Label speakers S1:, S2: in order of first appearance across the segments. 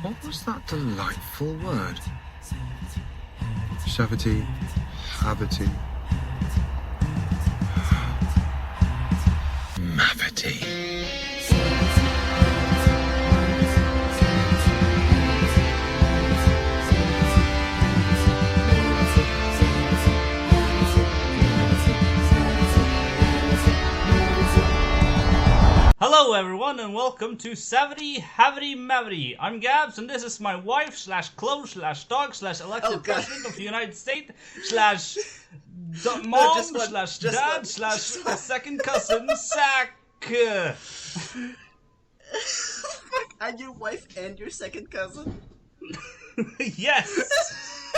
S1: What was that delightful word? Savity Havity Mavity.
S2: Hello everyone and welcome to Savity Havity Mavity. I'm Gabs and this is my wife slash close slash dog slash elected president of the United States slash mom slash dad slash second cousin Zak.
S3: I'm your wife and your second cousin?
S2: Yes!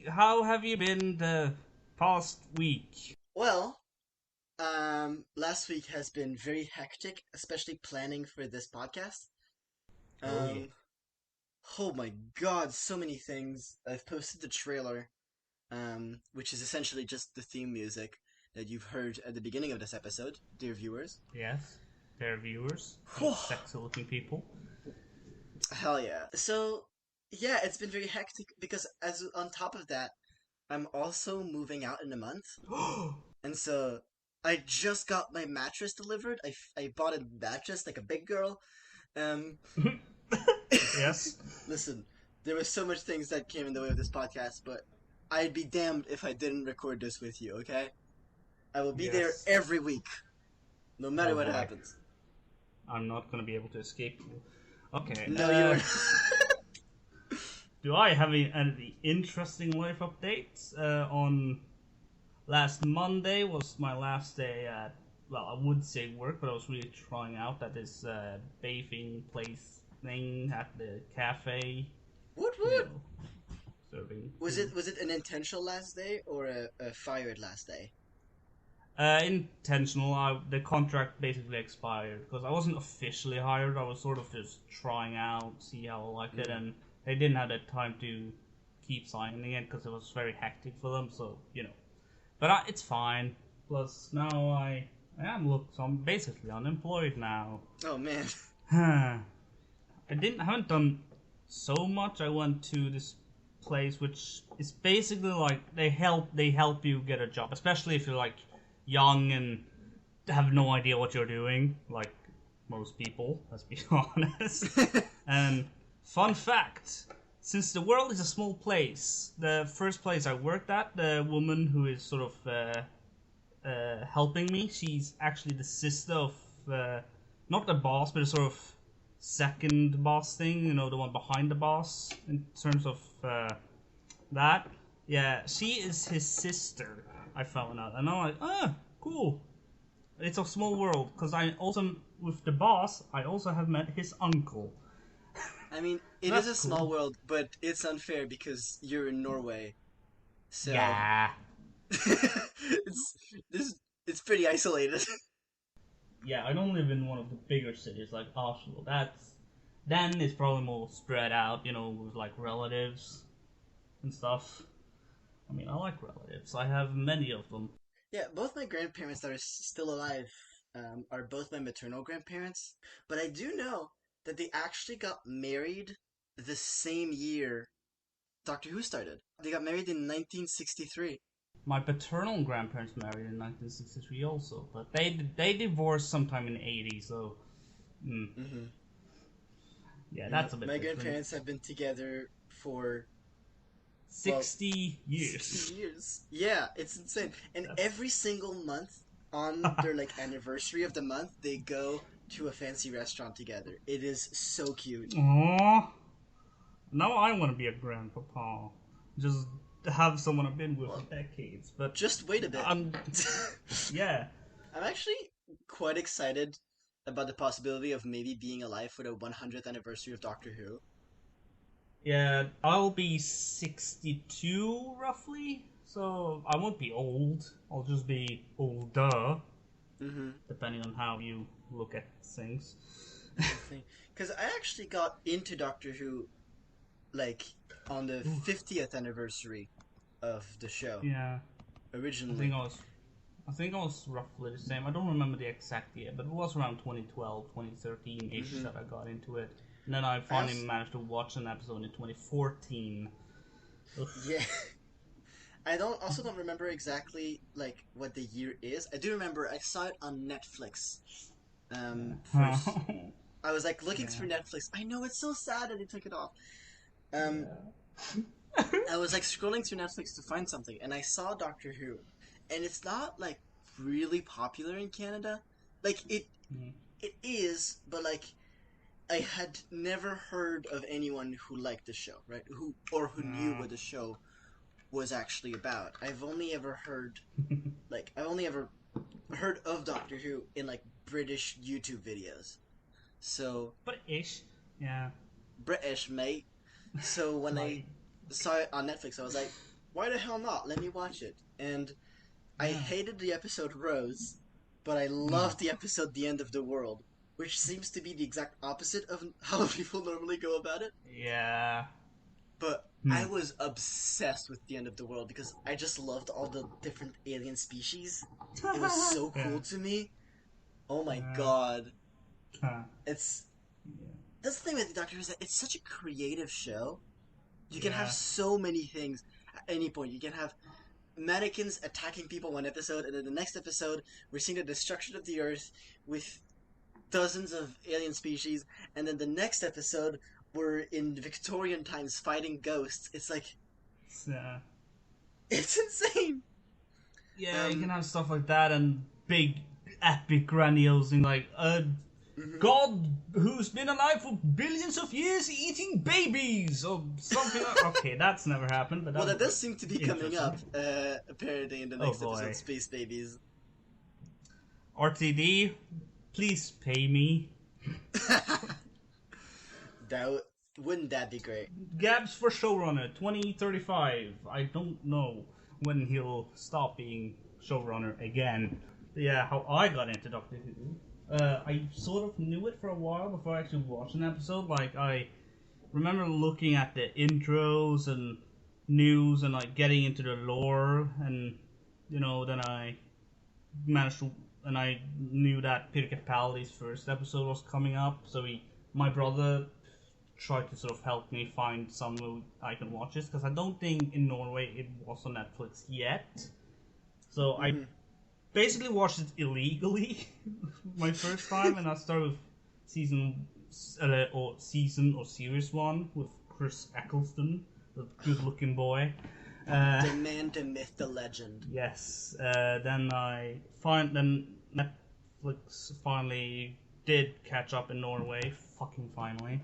S2: How have you been the past week?
S3: Well, last week has been very hectic, especially planning for this podcast. Oh my god, so many things. I've posted the trailer, which is essentially just the theme music that you've heard at the beginning of this episode, dear viewers.
S2: Yes, dear viewers, sexy looking people.
S3: Hell yeah. So, yeah, it's been very hectic because on top of that, I'm also moving out in a month. And so I just got my mattress delivered. I bought a mattress like a big girl.
S2: Yes.
S3: Listen, there were so much things that came in the way of this podcast, but I'd be damned if I didn't record this with you, okay? I will be there every week, no matter what happens.
S2: I'm not gonna be able to escape you. Okay.
S3: No, you're...
S2: Do I have any interesting life updates? On last Monday was my last day at, well, I would say work, but I was really trying out at this bathing place thing at the cafe.
S3: What?
S2: Serving.
S3: Was it an intentional last day or a fired last day?
S2: Intentional. The contract basically expired because I wasn't officially hired. I was sort of just trying out, see how I like it, and they didn't have the time to keep signing it because it was very hectic for them. So but it's fine. Plus now I I'm basically unemployed now.
S3: Oh man.
S2: Haven't done so much. I went to this place which is basically like they help you get a job, especially if you're like young and have no idea what you're doing, like most people, let's be honest. And fun fact, since the world is a small place, the first place I worked at, the woman who is sort of helping me, she's actually the sister of not the boss, but a sort of second boss thing, the one behind the boss in terms of that. Yeah, she is his sister, I found out. And I'm like, cool. It's a small world, because I also, with the boss, I also have met his uncle.
S3: I mean, it is a small world, but it's unfair because you're in Norway. So
S2: Yeah.
S3: it's pretty isolated.
S2: Yeah, I don't live in one of the bigger cities like Oslo. Then it's probably more spread out, with like relatives and stuff. I mean, I like relatives. I have many of them.
S3: Yeah, both my grandparents that are still alive are both my maternal grandparents. But I do know that they actually got married the same year Doctor Who started. They got married in 1963.
S2: My paternal grandparents married in 1963 also, but they divorced sometime in the 80s, so... Yeah, that's a bit
S3: My
S2: different.
S3: grandparents have been together for...
S2: 60 years.
S3: 60 years. Yeah, it's insane. And every single month, on their anniversary of the month, they go to a fancy restaurant together. It is so cute.
S2: Aww. Now I want to be a grandpapa. Just have someone I've been with for decades. But
S3: just wait a bit.
S2: Yeah.
S3: I'm actually quite excited about the possibility of maybe being alive for the 100th anniversary of Doctor Who.
S2: Yeah, I'll be 62 roughly, so I won't be old. I'll just be older, depending on how you look at things.
S3: Because I actually got into Doctor Who, on the 50th anniversary of the show.
S2: Yeah.
S3: Originally.
S2: I think I was roughly the same. I don't remember the exact year, but it was around 2012, 2013-ish that I got into it. And then I finally managed to watch an episode in 2014.
S3: Yeah. I also don't remember exactly like what the year is. I do remember I saw it on Netflix. First, I was like looking through Netflix. I know it's so sad that they took it off. I was like scrolling through Netflix to find something, and I saw Doctor Who, and it's not like really popular in Canada. Like it is, but like I had never heard of anyone who liked the show, right? Who knew what the show was actually about. I've only ever heard of Doctor Who in like British YouTube videos. So
S2: British, yeah,
S3: British, mate. So when I saw it on Netflix, I was like, why the hell not? Let me watch it. And I hated the episode Rose, but I loved the episode The End of the World, which seems to be the exact opposite of how people normally go about it.
S2: Yeah.
S3: But I was obsessed with The End of the World because I just loved all the different alien species. It was so cool to me. Oh my god. That's the thing with Doctor Who is that it's such a creative show. You can have so many things at any point. You can have mannequins attacking people one episode, and then the next episode we're seeing the destruction of the Earth with dozens of alien species, and then the next episode we're in Victorian times fighting ghosts. It's like it's insane.
S2: Yeah, you can have stuff like that and big epic grandiose thing like God who's been alive for billions of years eating babies or something like okay, that's never happened, but
S3: that does seem to be coming up apparently in the next episode, Space Babies.
S2: RTD, please pay me.
S3: Wouldn't that be great?
S2: Gabs for showrunner 2035. I don't know when he'll stop being showrunner again. Yeah, how I got into Doctor Who. I sort of knew it for a while before I actually watched an episode. Like, I remember looking at the intros and news and, like, getting into the lore. And, you know, then I managed to... And I knew that Peter Capaldi's first episode was coming up. So my brother tried to sort of help me find some I can watch this. Because I don't think in Norway it was on Netflix yet. So I basically watched it illegally my first time, and I started with season or series 1 with Chris Eccleston, the good-looking boy.
S3: The man, the myth, the legend.
S2: Yes. Then Netflix finally did catch up in Norway, fucking finally.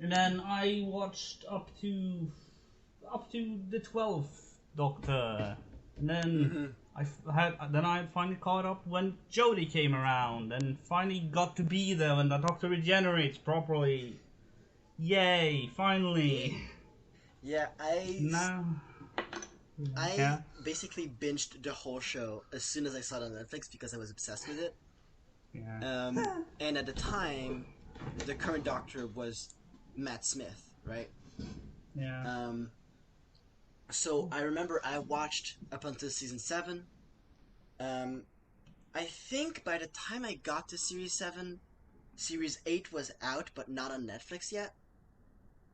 S2: And then I watched up to the 12th Doctor, and then. I finally caught up when Jodie came around and finally got to be there when the Doctor regenerates properly. Yay, finally.
S3: Yeah, I basically binged the whole show as soon as I saw it on Netflix because I was obsessed with it.
S2: Yeah.
S3: And at the time, the current Doctor was Matt Smith, right?
S2: Yeah.
S3: So I remember I watched up until season 7. I think by the time I got to series 7, series 8 was out, but not on Netflix yet.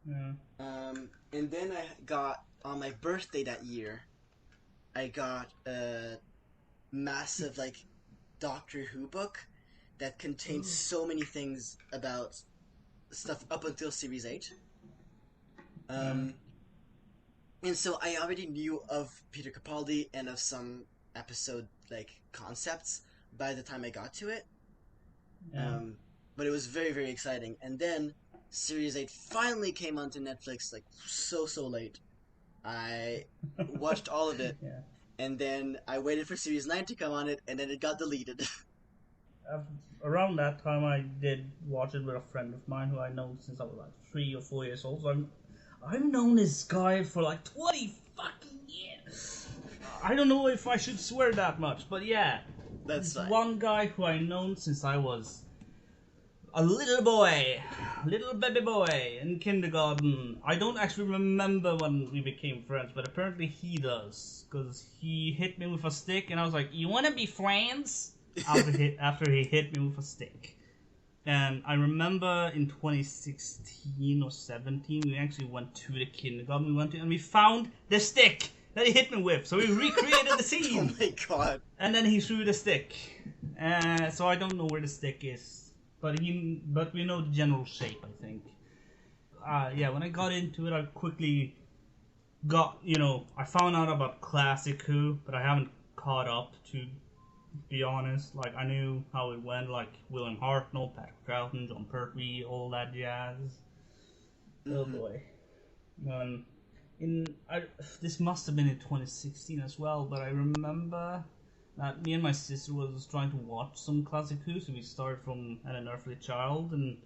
S2: Yeah.
S3: And then I got, on my birthday that year, I got a massive, like, Doctor Who book that contains so many things about stuff up until series 8. And so I already knew of Peter Capaldi and of some episode, like, concepts by the time I got to it.
S2: Yeah.
S3: But it was very, very exciting. And then Series 8 finally came onto Netflix, like, so late. I watched all of it.
S2: Yeah.
S3: And then I waited for Series 9 to come on it, and then it got deleted.
S2: Around that time, I did watch it with a friend of mine who I know since I was like 3 or 4 years old. So I've known this guy for like 20 fucking years. I don't know if I should swear that much, but yeah.
S3: That's fine.
S2: One guy who I've known since I was a little boy. little baby boy in kindergarten. I don't actually remember when we became friends, but apparently he does, because he hit me with a stick, and I was like, "You want to be friends?" After he hit me with a stick. And I remember in 2016 or 17, we actually went to the kindergarten we went to, and we found the stick that he hit me with. So we recreated the scene.
S3: Oh my god.
S2: And then he threw the stick. So I don't know where the stick is, but we know the general shape, I think. Yeah, when I got into it, I quickly got, I found out about Classic Who, but I haven't caught up, to be honest. Like, I knew how it went, like William Hartnell, Patrick Troughton, John Pertwee, all that jazz. Oh boy. This must have been in 2016 as well, but I remember that me and my sister was trying to watch some Classic Who, so we started from An Unearthly Child, and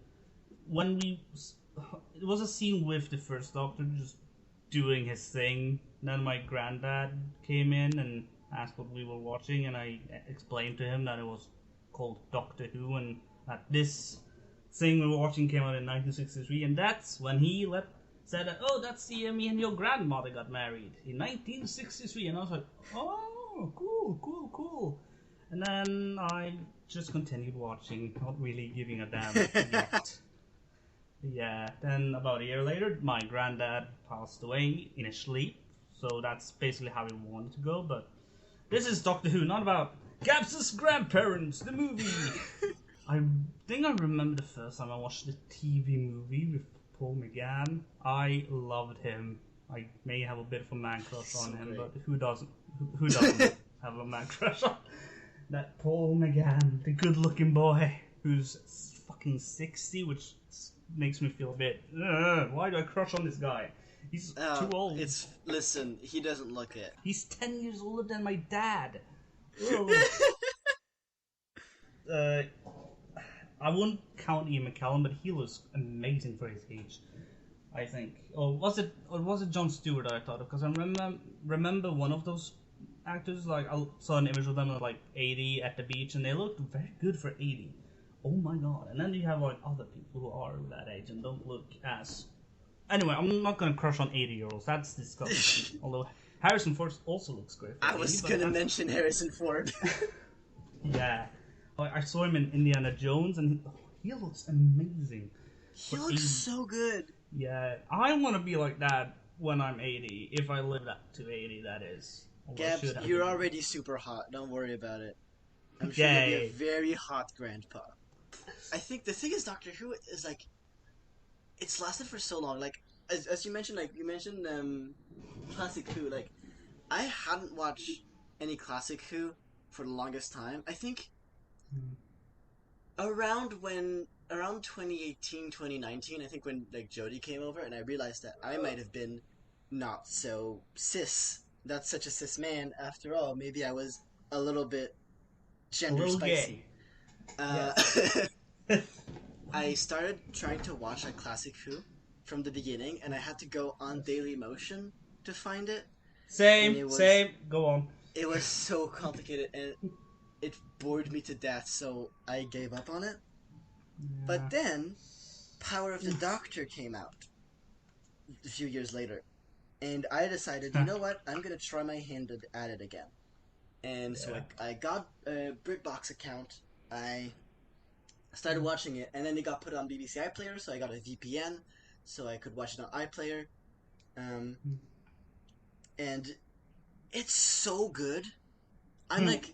S2: it was a scene with the First Doctor just doing his thing. Then my granddad came in and asked what we were watching, and I explained to him that it was called Doctor Who, and that this thing we were watching came out in 1963, and that's when he said that, "Oh, that's the year me and your grandmother got married, in 1963, and I was like, "Oh, cool. And then I just continued watching, not really giving a damn yet. Yeah, then about a year later, my granddad passed away in his sleep, so that's basically how we wanted to go, but this is Doctor Who, not about Gabs' grandparents, the movie. I think I remember the first time I watched the TV movie with Paul McGann. I loved him. I may have a bit of a man crush on him, but who doesn't? Who doesn't have a man crush on that Paul McGann, the good-looking boy who's fucking 60, which makes me feel a bit. Why do I crush on this guy? He's too old.
S3: Listen, he doesn't look it.
S2: He's 10 years older than my dad. I wouldn't count Ian McKellen, but he looks amazing for his age, I think. Or was it Jon Stewart that I thought of? Because I remember one of those actors, like, I saw an image of them at like 80 at the beach, and they looked very good for 80. Oh my god. And then you have like other people who are that age and don't look as... Anyway, I'm not gonna crush on 80-year-olds. That's disgusting. Although Harrison Ford also looks great.
S3: I was gonna mention Harrison Ford.
S2: Yeah. I saw him in Indiana Jones, and he looks amazing.
S3: He looks so good.
S2: Yeah, I want to be like that when I'm 80. If I live up to 80, that is.
S3: Gabs, you're already super hot. Don't worry about it. I'm sure you'll be a very hot grandpa. I think the thing is, Doctor Who is like, it's lasted for so long. Like, as you mentioned, Classic Who. Like, I hadn't watched any Classic Who for the longest time. I think around 2018, 2019, I think when like Jodie came over, and I realized that I might have been not so cis. Not such a cis man after all. Maybe I was a little bit gender spicy. I started trying to watch a Classic Who from the beginning, and I had to go on Daily Motion to find it.
S2: Same. Go on.
S3: It was so complicated, and it bored me to death, so I gave up on it. Yeah. But then, Power of the Doctor came out a few years later, and I decided, you know what, I'm going to try my hand at it again. And so I got a BritBox account, I started watching it, and then it got put on BBC iPlayer, so I got a VPN, so I could watch it on iPlayer. And it's so good. I'm like,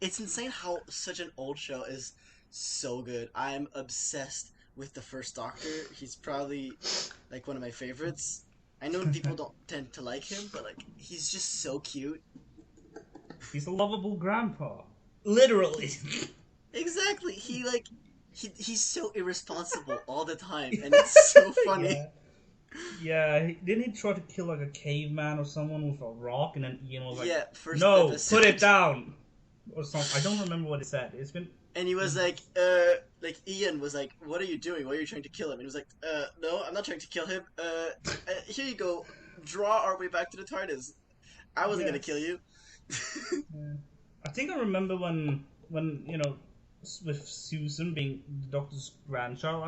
S3: it's insane how such an old show is so good. I'm obsessed with the First Doctor. He's probably like one of my favorites. I know people don't tend to like him, but like, he's just so cute.
S2: He's a lovable grandpa. Literally.
S3: Exactly. He's so irresponsible all the time, and it's so funny.
S2: Yeah. Didn't he try to kill like a caveman or someone with a rock, and then Ian was like,
S3: no,
S2: put it down, or something. I don't remember what he said. It's been.
S3: And he was like Ian was like, "What are you doing? Why are you trying to kill him?" And he was like, "No, I'm not trying to kill him. Here you go. Draw our way back to the TARDIS. I wasn't gonna kill you."
S2: I think I remember when with Susan being the Doctor's grandchild,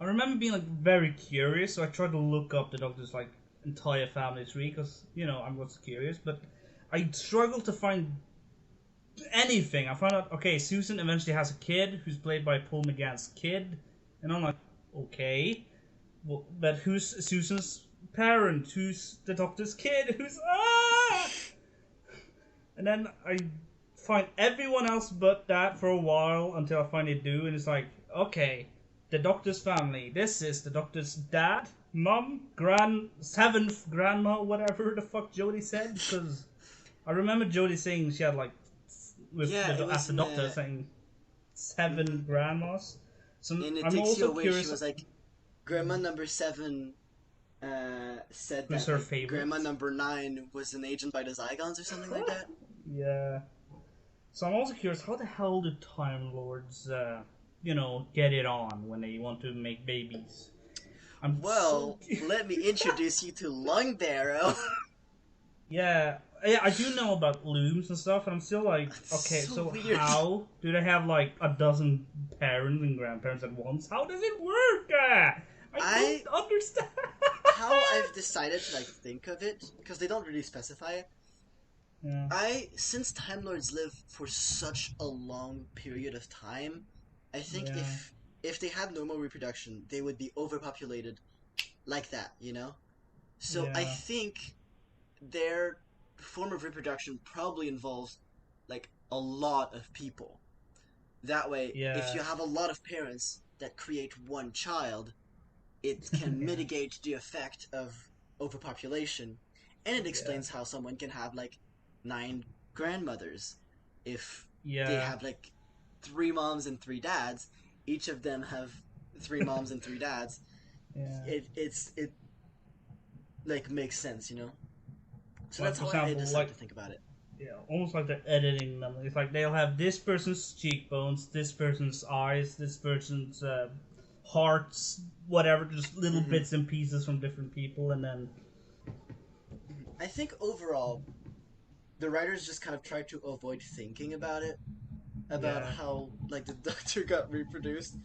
S2: I remember being like very curious, so I tried to look up the Doctor's like entire family tree because I was curious, but I struggled to find anything. I found out Susan eventually has a kid who's played by Paul McGann's kid, and I'm like, okay, well, but who's Susan's parent? Who's the Doctor's kid? Who's And then I find everyone else but that for a while until I finally do, and it's like, okay, the Doctor's family. This is the Doctor's dad, mom, seventh grandma, whatever the fuck Jodie said, because I remember Jodie saying she had like as the Doctor saying 7 grandmas. So
S3: and it
S2: I'm
S3: takes
S2: also
S3: you away.
S2: curious.
S3: She was like, Grandma number 7 said
S2: Who's
S3: that
S2: her
S3: like,
S2: favorite?
S3: Grandma number 9 was an agent by the Zygons or something like that.
S2: Yeah. So I'm also curious, how the hell do Time Lords, get it on when they want to make babies?
S3: Let me introduce you to Lung Barrow.
S2: Yeah, I do know about looms and stuff, and I'm still like, okay, so
S3: weird.
S2: how do they have like a dozen parents and grandparents at once? How does it work? I don't understand.
S3: How I've decided to like think of it, because they don't really specify it.
S2: Yeah.
S3: Since Time Lords live for such a long period of time, I think if they had normal reproduction, they would be overpopulated like that, So I think their form of reproduction probably involves like a lot of people. That way, if you have a lot of parents that create one child, it can mitigate the effect of overpopulation, and it explains how someone can have like 9 grandmothers if they have like 3 moms and 3 dads. Each of them have 3 moms and 3 dads. It like makes sense, So
S2: Like,
S3: that's how I decided to think about it.
S2: Yeah, almost like they're editing them. It's like they'll have this person's cheekbones, this person's eyes, this person's hearts, whatever, just little bits and pieces from different people, and then
S3: I think overall, the writers just kind of tried to avoid thinking about it, about how like the Doctor got reproduced.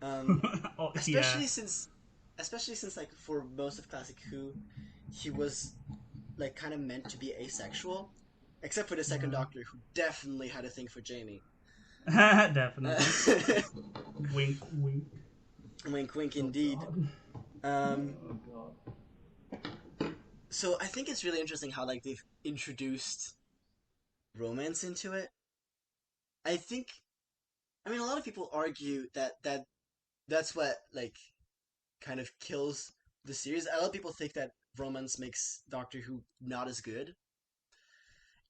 S3: Especially since like for most of Classic Who, he was like kind of meant to be asexual, except for the second Doctor, who definitely had a thing for Jamie.
S2: Definitely. Wink, wink.
S3: Wink, wink, indeed. So I think it's really interesting how like they've introduced romance into it. I mean, a lot of people argue that's what like kind of kills the series. A lot of people think that romance makes Doctor Who not as good,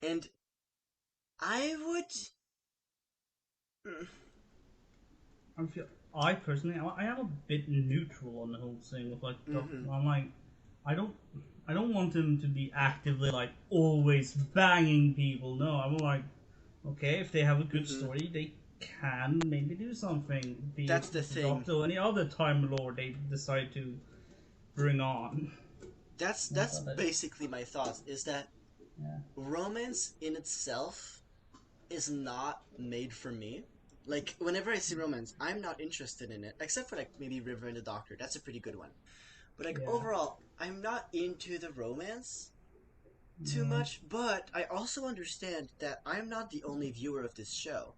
S3: and I would.
S2: I personally, I am a bit neutral on the whole thing with like Doctor. I'm like, I don't want him to be actively like always banging people. No, I'm like, okay, if they have a good story, they can maybe do something.
S3: That's the thing.
S2: Doctor or any other Time Lord they decide to bring on.
S3: That's basically my thoughts. Is that romance in itself is not made for me. Like, whenever I see romance, I'm not interested in it, except for like maybe River and the Doctor. That's a pretty good one. But like overall, I'm not into the romance too much. But I also understand that I'm not the only viewer of this show,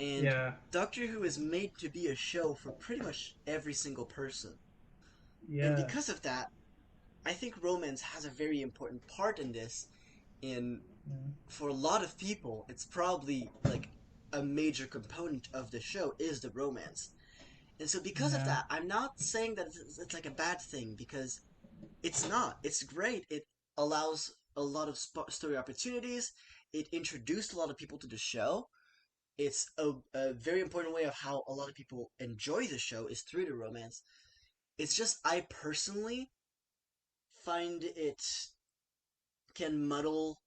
S3: and Doctor Who is made to be a show for pretty much every single person. And because of that, I think romance has a very important part in this. For a lot of people, it's probably like a major component of the show is the romance. And so because of that, I'm not saying that it's like a bad thing, because it's not. It's great. It allows a lot of story opportunities. It introduced a lot of people to the show. It's a very important way of how a lot of people enjoy the show is through the romance. It's just I personally find it can muddle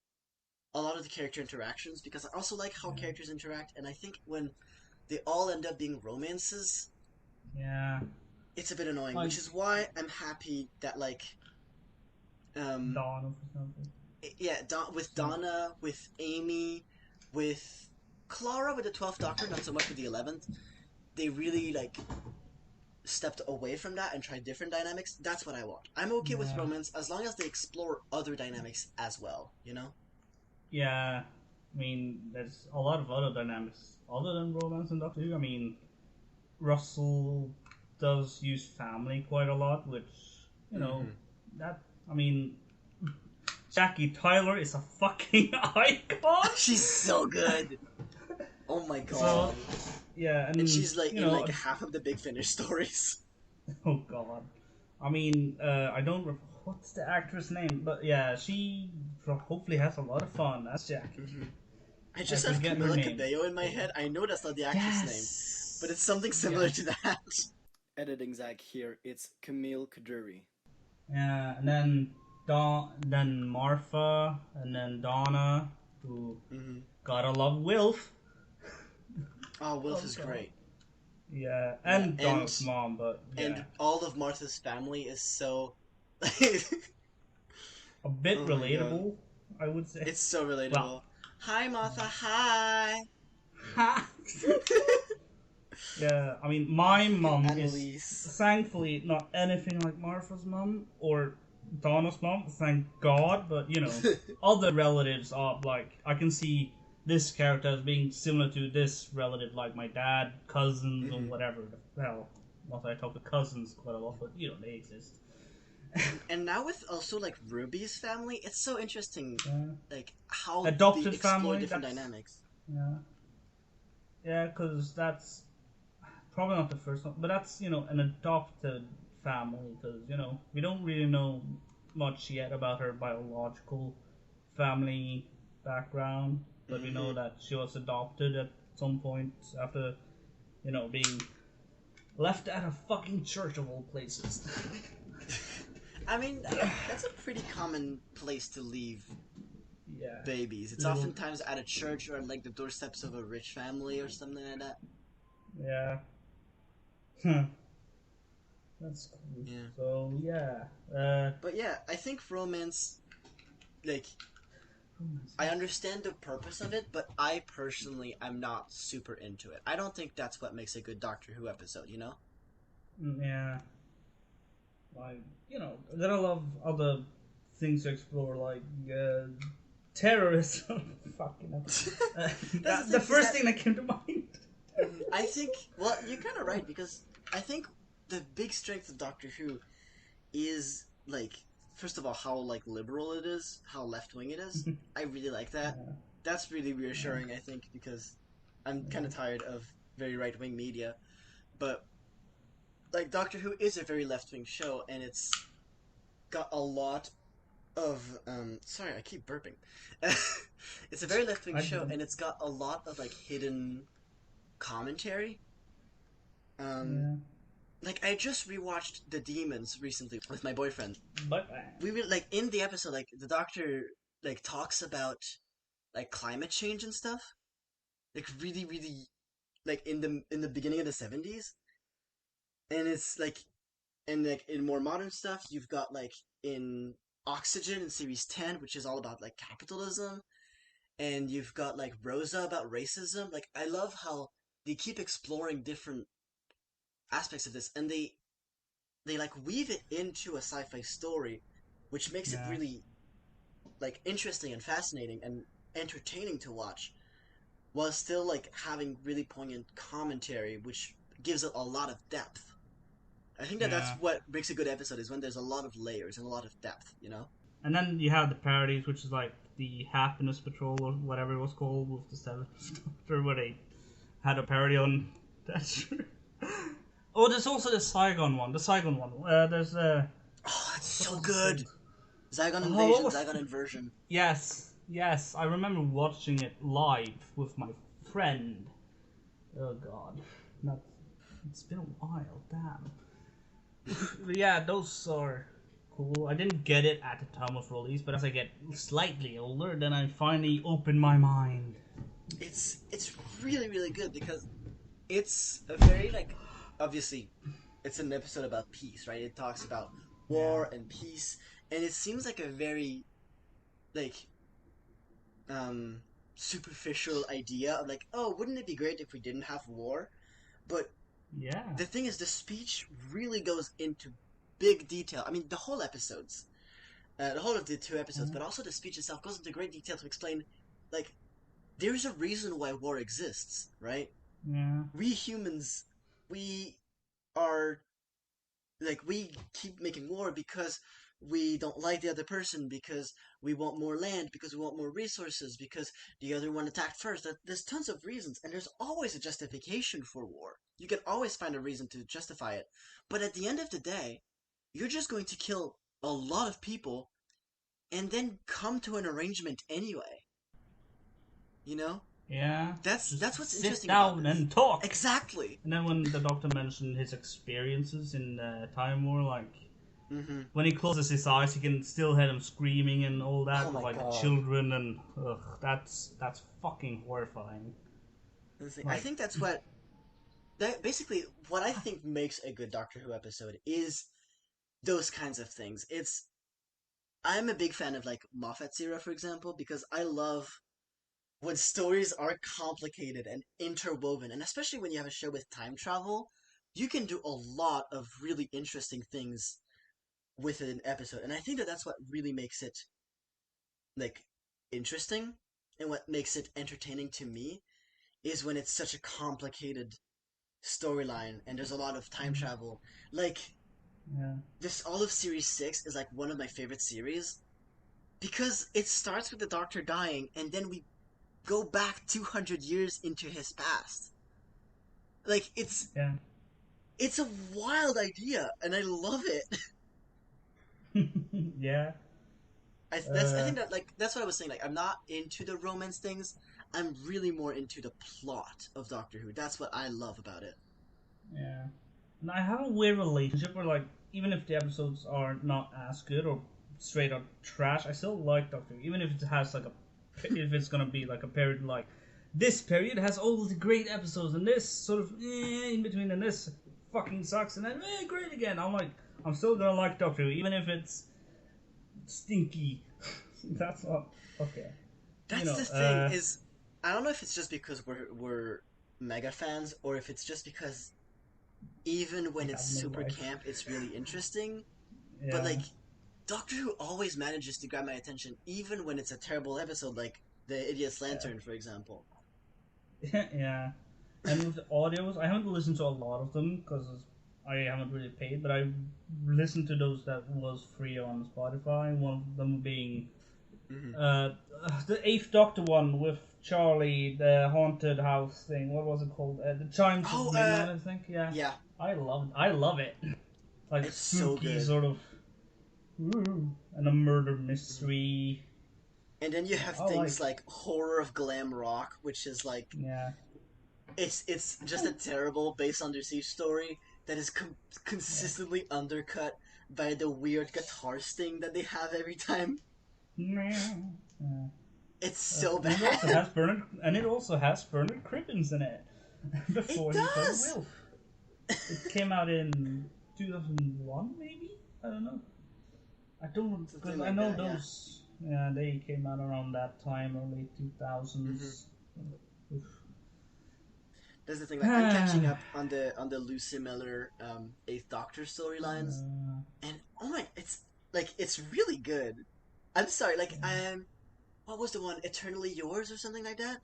S3: a lot of the character interactions, because I also like how characters interact, and I think when they all end up being romances, it's a bit annoying, which is why I'm happy that like
S2: Dawn or something.
S3: With Donna, with Amy, with Clara with the 12th Doctor, not so much with the 11th. They really like stepped away from that and tried different dynamics, that's what I want. I'm okay with
S2: Yeah.
S3: romance as long as they explore other dynamics as well, you know?
S2: Yeah, I mean, there's a lot of other dynamics other than romance in Doctor Who. I mean, Russell does use family quite a lot, which, you know, that, I mean, Jackie Tyler is a fucking icon!
S3: She's so good! Oh my
S2: So,
S3: god.
S2: yeah,
S3: And she's like
S2: you
S3: in
S2: know,
S3: like half of the Big Finish stories.
S2: oh god. I mean, I don't. What's the actress name? But yeah, she hopefully has a lot of fun as Jackie.
S3: I just have
S2: forget her
S3: Camila
S2: name.
S3: Cabello in my head. I know that's not the actress' name, but it's something similar to that. Editing Zach here, it's Camille Kaduri.
S2: Yeah, and then then Martha, and then Donna, who gotta love Wilf.
S3: Oh, Wilf
S2: Oh,
S3: is
S2: God.
S3: great.
S2: Yeah, and
S3: Yeah,
S2: Donna's mom, but yeah,
S3: And all of Martha's family is so.
S2: a bit
S3: Oh my god.
S2: relatable, I would say.
S3: It's so relatable.
S2: Well,
S3: Hi, Martha. Hi.
S2: yeah, I mean, my mom
S3: Annalise.
S2: is thankfully not anything like Martha's mom or Donna's mom, thank God. But you know, other relatives are like I can see this character as being similar to this relative, like my dad, cousins, or whatever. Well, not that I talk to cousins quite a lot, but you know they exist.
S3: And now with also like Ruby's family, it's so interesting,
S2: Yeah,
S3: like how
S2: adopted
S3: they explore
S2: family.
S3: different
S2: That's,
S3: dynamics.
S2: yeah, yeah, because that's probably not the first one, but that's you know an adopted family because you know we don't really know much yet about her biological family background, but we know that she was adopted at some point after you know being left at a fucking church of all places.
S3: I mean, that's a pretty common place to leave
S2: Yeah,
S3: babies. It's
S2: Little-
S3: oftentimes at a church or like the doorsteps of a rich family or something like that.
S2: yeah. Huh. That's cool.
S3: Yeah.
S2: So yeah,
S3: But yeah, I think romance, like, I understand the purpose of it, but I personally am not super into it. I don't think that's what makes a good Doctor Who episode, you know?
S2: yeah. Like, you know, then I love other things to explore, like terrorism. Fucking hell.
S3: That's
S2: The first
S3: that-
S2: thing that came to mind.
S3: I think, well, you're kind of right, because I think the big strength of Doctor Who is, like, first of all, how, like, liberal it is, how left-wing it is. I really like that.
S2: Yeah.
S3: That's really reassuring, I think, because I'm kind of tired of very right-wing media. But, like, Doctor Who is a very left-wing show, and it's got a lot of, sorry, I keep burping. It's a very left-wing show, and it's got a lot of, like, hidden commentary.
S2: Yeah.
S3: Like, I just rewatched The Demons recently with my boyfriend.
S2: But
S3: We were, like, in the episode, like, the doctor, like, talks about, like, climate change and stuff. Like, really, really, like, in the beginning of the 70s. And it's, like, and, like, in more modern stuff, you've got, like, in Oxygen in Series 10, which is all about, like, capitalism. And you've got, like, Rosa about racism. Like, I love how they keep exploring different aspects of this, and they like weave it into a sci-fi story, which makes it really like interesting and fascinating and entertaining to watch, while still like having really poignant commentary, which gives it a lot of depth. I think that that's what makes a good episode is when there's a lot of layers and a lot of depth, you know.
S2: And then you have the parodies, which is like the Happiness Patrol or whatever it was called with the Seventh Doctor, where they had a parody on that. Oh, there's also the Saigon one. The Saigon one. There's
S3: Oh, that's so good. Zygon
S2: what
S3: Invasion,
S2: was-
S3: Zygon Inversion.
S2: Yes. I remember watching it live with my friend. Oh God, it's been a while. Damn. But yeah, those are cool. I didn't get it at the time of release, but as I get slightly older, then I finally open my mind.
S3: It's really really good because it's a very like obviously it's an episode about peace, right? It talks about war and peace, and it seems like a very like superficial idea of like, oh, wouldn't it be great if we didn't have war? But
S2: Yeah.
S3: The thing is, the speech really goes into big detail. I mean, the whole episodes, the whole of the 2 episodes, but also the speech itself goes into great detail to explain, like, there's a reason why war exists, right?
S2: Yeah.
S3: We humans, we are we keep making war because we don't like the other person, because we want more land, because we want more resources, because the other one attacked first. There's tons of reasons, and there's always a justification for war. You can always find a reason to justify it. But at the end of the day, you're just going to kill a lot of people and then come to an arrangement anyway. You know?
S2: Yeah.
S3: That's
S2: Just
S3: what's
S2: sit
S3: interesting about
S2: down
S3: this.
S2: and talk.
S3: Exactly.
S2: And then when the doctor mentioned his experiences in Time War, like
S3: Mm-hmm.
S2: when he closes his eyes, he can still hear them screaming and all that,
S3: Oh my
S2: like the
S3: god.
S2: children, and that's fucking horrifying.
S3: I
S2: Like,
S3: think that's what basically what I think makes a good Doctor Who episode is those kinds of things. I'm a big fan of like Moffat's era, for example, because I love when stories are complicated and interwoven, and especially when you have a show with time travel, you can do a lot of really interesting things with an episode, and I think that that's what really makes it like interesting, and what makes it entertaining to me is when it's such a complicated storyline and there's a lot of time travel. Like
S2: yeah,
S3: this, all of series 6 is like one of my favorite series because it starts with the Doctor dying and then we go back 200 years into his past. Like
S2: yeah,
S3: it's a wild idea and I love it.
S2: yeah.
S3: I
S2: Uh,
S3: think that like that's what I was saying. Like I'm not into the romance things. I'm really more into the plot of Doctor Who. That's what I love about it.
S2: yeah. And I have a weird relationship where, like, even if the episodes are not as good or straight up trash, I still like Doctor Who, even if it has like a, if it's gonna be like a period like this period has all the great episodes and this sort of in between and this fucking sucks and then great again. I'm still gonna like Doctor Who even if it's stinky. That's not okay. You
S3: That's
S2: know,
S3: the thing is I don't know if it's just because we're mega fans or if it's just because even
S2: we
S3: when it's
S2: have no
S3: super
S2: life.
S3: camp, it's really interesting. But
S2: Yeah,
S3: like Doctor Who always manages to grab my attention, even when it's a terrible episode, like the Idiot's
S2: yeah,
S3: Lantern, for example.
S2: yeah. And with the audios, I haven't listened to a lot of them because I haven't really paid, but I listened to those that was free on Spotify. One of them being
S3: Mm-hmm.
S2: the Eighth Doctor one with Charlie, the haunted house thing. What was it called? The Chimes of
S3: Oh,
S2: Midnight, I think. Yeah,
S3: yeah,
S2: I love it. Like
S3: it's so
S2: spooky
S3: good.
S2: sort of, and a murder mystery.
S3: And then you have
S2: I
S3: things
S2: like.
S3: like Horror of Glam Rock, which is like
S2: Yeah,
S3: it's just a terrible base under siege story that is
S2: yeah.
S3: consistently undercut by the weird guitar sting that they have every time.
S2: Yeah.
S3: It's so
S2: And
S3: bad.
S2: it also has Bernard Cribbins in it.
S3: It
S2: Before he played
S3: does.
S2: Wilf. It came out in 2001, maybe. I don't know. I don't
S3: Something
S2: because I
S3: like
S2: know
S3: that, yeah.
S2: those. Yeah, they came out around that time, early
S3: Hmm.
S2: 2000s. Oof.
S3: That's the thing. Like I'm catching up on the Lucy Miller Eighth Doctor storylines, and oh my, it's really good. I'm sorry, like what was the one? Eternally Yours or something like that.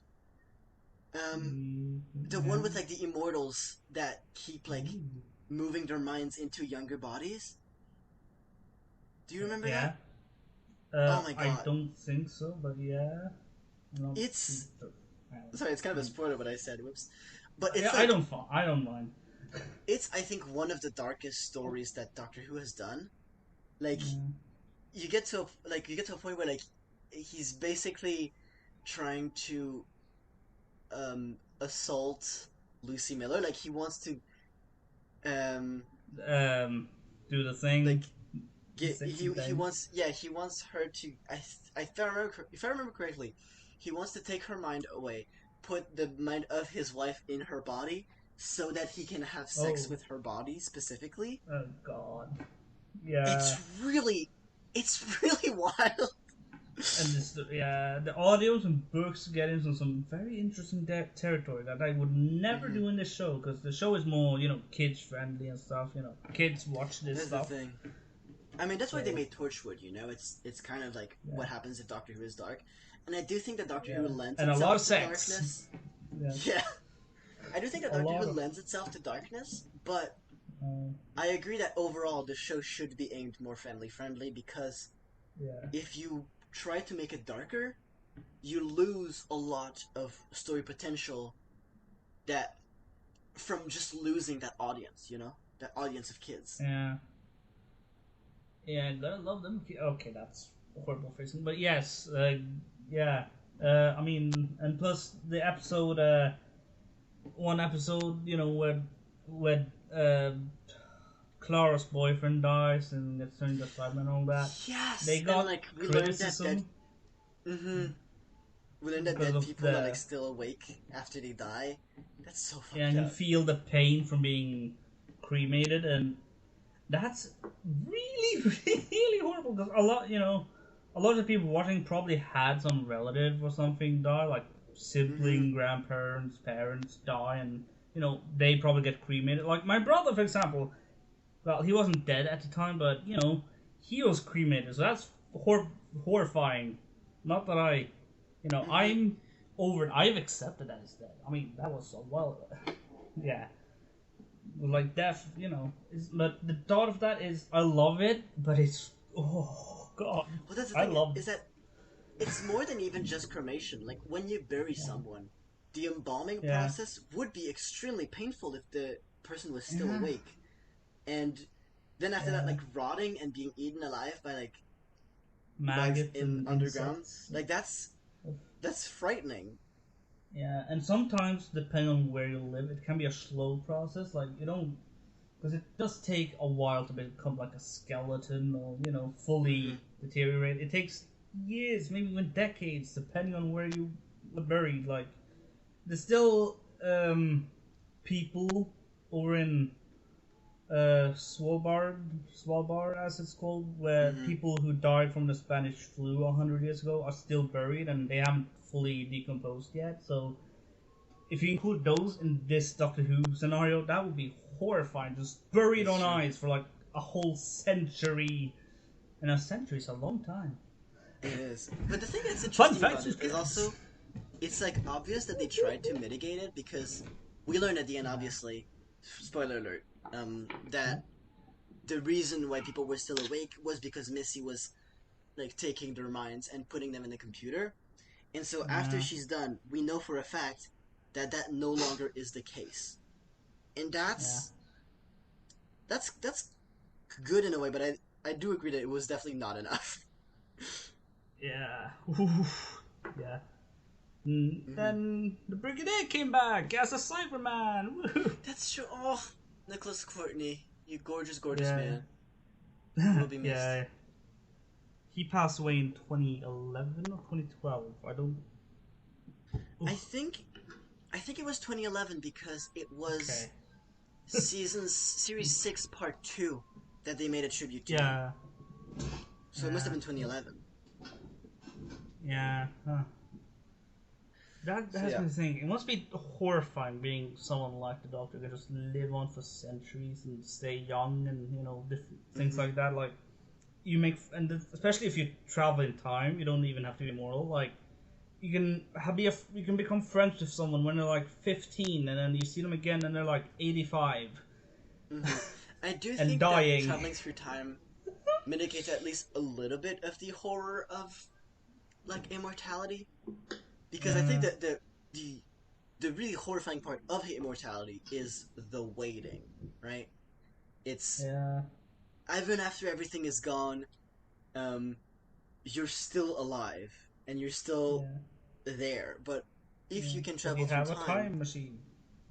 S3: The
S2: Yeah.
S3: one with like the immortals that keep like
S2: Ooh.
S3: moving their minds into younger bodies. Do you remember
S2: Yeah.
S3: that? Oh my
S2: I
S3: god,
S2: don't think so, but yeah. Not too.
S3: it's
S2: I don't
S3: sorry, it's kind of a
S2: know.
S3: spoiler what I said. Whoops, but
S2: Yeah,
S3: it's like
S2: I don't mind.
S3: it's I think one of the darkest stories that Doctor Who has done. Like
S2: Yeah.
S3: you get to a point where like he's basically trying to assault Lucy Miller. Like he wants to um
S2: um, do the thing,
S3: like
S2: the
S3: get
S2: sexy
S3: he
S2: thing.
S3: wants he wants her to if I remember correctly, he wants to take her mind away, put the mind of his wife in her body so that he can have sex
S2: Oh,
S3: with her body specifically.
S2: oh God, yeah,
S3: It's really it's really wild.
S2: And this, the audios and books get into some very interesting territory that I would never do in this show, because the show is more, kids friendly and stuff. Kids watch this
S3: That's
S2: stuff.
S3: the thing. I mean, that's why they
S2: So-
S3: made Torchwood. It's kind of like what happens if Doctor Who is dark, and I do think that Doctor
S2: Yeah.
S3: Who lends
S2: And a
S3: itself
S2: lot of
S3: to
S2: sex.
S3: darkness.
S2: Yeah.
S3: Yeah, I do think that
S2: A
S3: Doctor
S2: lot
S3: Who
S2: of-
S3: lends itself to darkness, but
S2: Uh,
S3: I agree that overall the show should be aimed more family friendly, because
S2: yeah.
S3: if you try to make it darker, you lose a lot of story potential that from just losing that audience, that audience of kids.
S2: Yeah. Yeah, gotta love them. Okay, that's horrible phrasing, but yes, yeah. I mean, and plus the episode, one episode, where Clara's boyfriend dies and gets turned into Cyberman and all that.
S3: Yes,
S2: They got
S3: and we
S2: criticism.
S3: learned that. We learned that
S2: Because
S3: dead
S2: of
S3: people are
S2: the-
S3: still awake after they die. That's so fucked
S2: Yeah, and you
S3: up.
S2: feel the pain from being cremated, and that's really, really horrible. Because a lot of people watching probably had some relative or something die, like sibling, grandparents, parents die, and they probably get cremated. Like my brother, for example. Well, he wasn't dead at the time, but he was cremated, so that's horrifying. Not that I'm over it. I've accepted that he's dead. I mean, that was so well. Yeah. Like death, but the thought of that is, I love it, but it's, oh god.
S3: Well, that's the
S2: I
S3: thing,
S2: love
S3: is that it's more than even just cremation. Like, when you bury someone, the embalming
S2: Yeah.
S3: process would be extremely painful if the person was still awake. And then after that, like, rotting and being eaten alive by, like, bugs
S2: maggots
S3: in
S2: and
S3: underground.
S2: insects.
S3: Like, that's frightening.
S2: Yeah, and sometimes, depending on where you live, it can be a slow process. Like, because it does take a while to become like a skeleton or, fully deteriorate. It takes years, maybe even decades, depending on where you were buried. Like, there's still people over in Svalbard, as it's called, where people who died from the Spanish flu 100 years ago are still buried, and they haven't fully decomposed yet. So, if you include those in this Doctor Who scenario, that would be horrifying. Just buried on ice for like a whole century, and a century is a long time.
S3: It is. But the thing that's
S2: Fun
S3: interesting
S2: fact
S3: about
S2: is
S3: it is also, it's like obvious that they tried to mitigate it, because we learned at the end, obviously, spoiler alert, that the reason why people were still awake was because Missy was like taking their minds and putting them in the computer. And so after she's done, we know for a fact that no longer is the case. And that's good in a way, but I do agree that it was definitely not enough.
S2: Yeah. Yeah. Then the Brigadier came back as a Cyberman. Woo.
S3: That's true. Oh, Nicholas Courtney, you gorgeous, gorgeous
S2: Yeah.
S3: man. You will be missed.
S2: Yeah. He passed away in 2011 or 2012. I don't.
S3: I think it was 2011 because it was
S2: Okay.
S3: series 6 part 2 that they made a tribute to.
S2: Yeah.
S3: So it must have been 2011.
S2: Yeah. Huh. That's
S3: yeah.
S2: the thing. It must be horrifying being someone like the Doctor who can just live on for centuries and stay young, and different things like that. Like you make, and especially if you travel in time, you don't even have to be immortal. Like you can you can become friends with someone when they're like 15, and then you see them again and they're like 85.
S3: I do
S2: And
S3: think
S2: dying.
S3: that traveling through time mitigates at least a little bit of the horror of like immortality, because I think that the really horrifying part of immortality is the waiting, right? It's
S2: Yeah.
S3: even after everything is gone, you're still alive and you're still there. But if you can
S2: If
S3: travel
S2: you
S3: through
S2: have a time machine,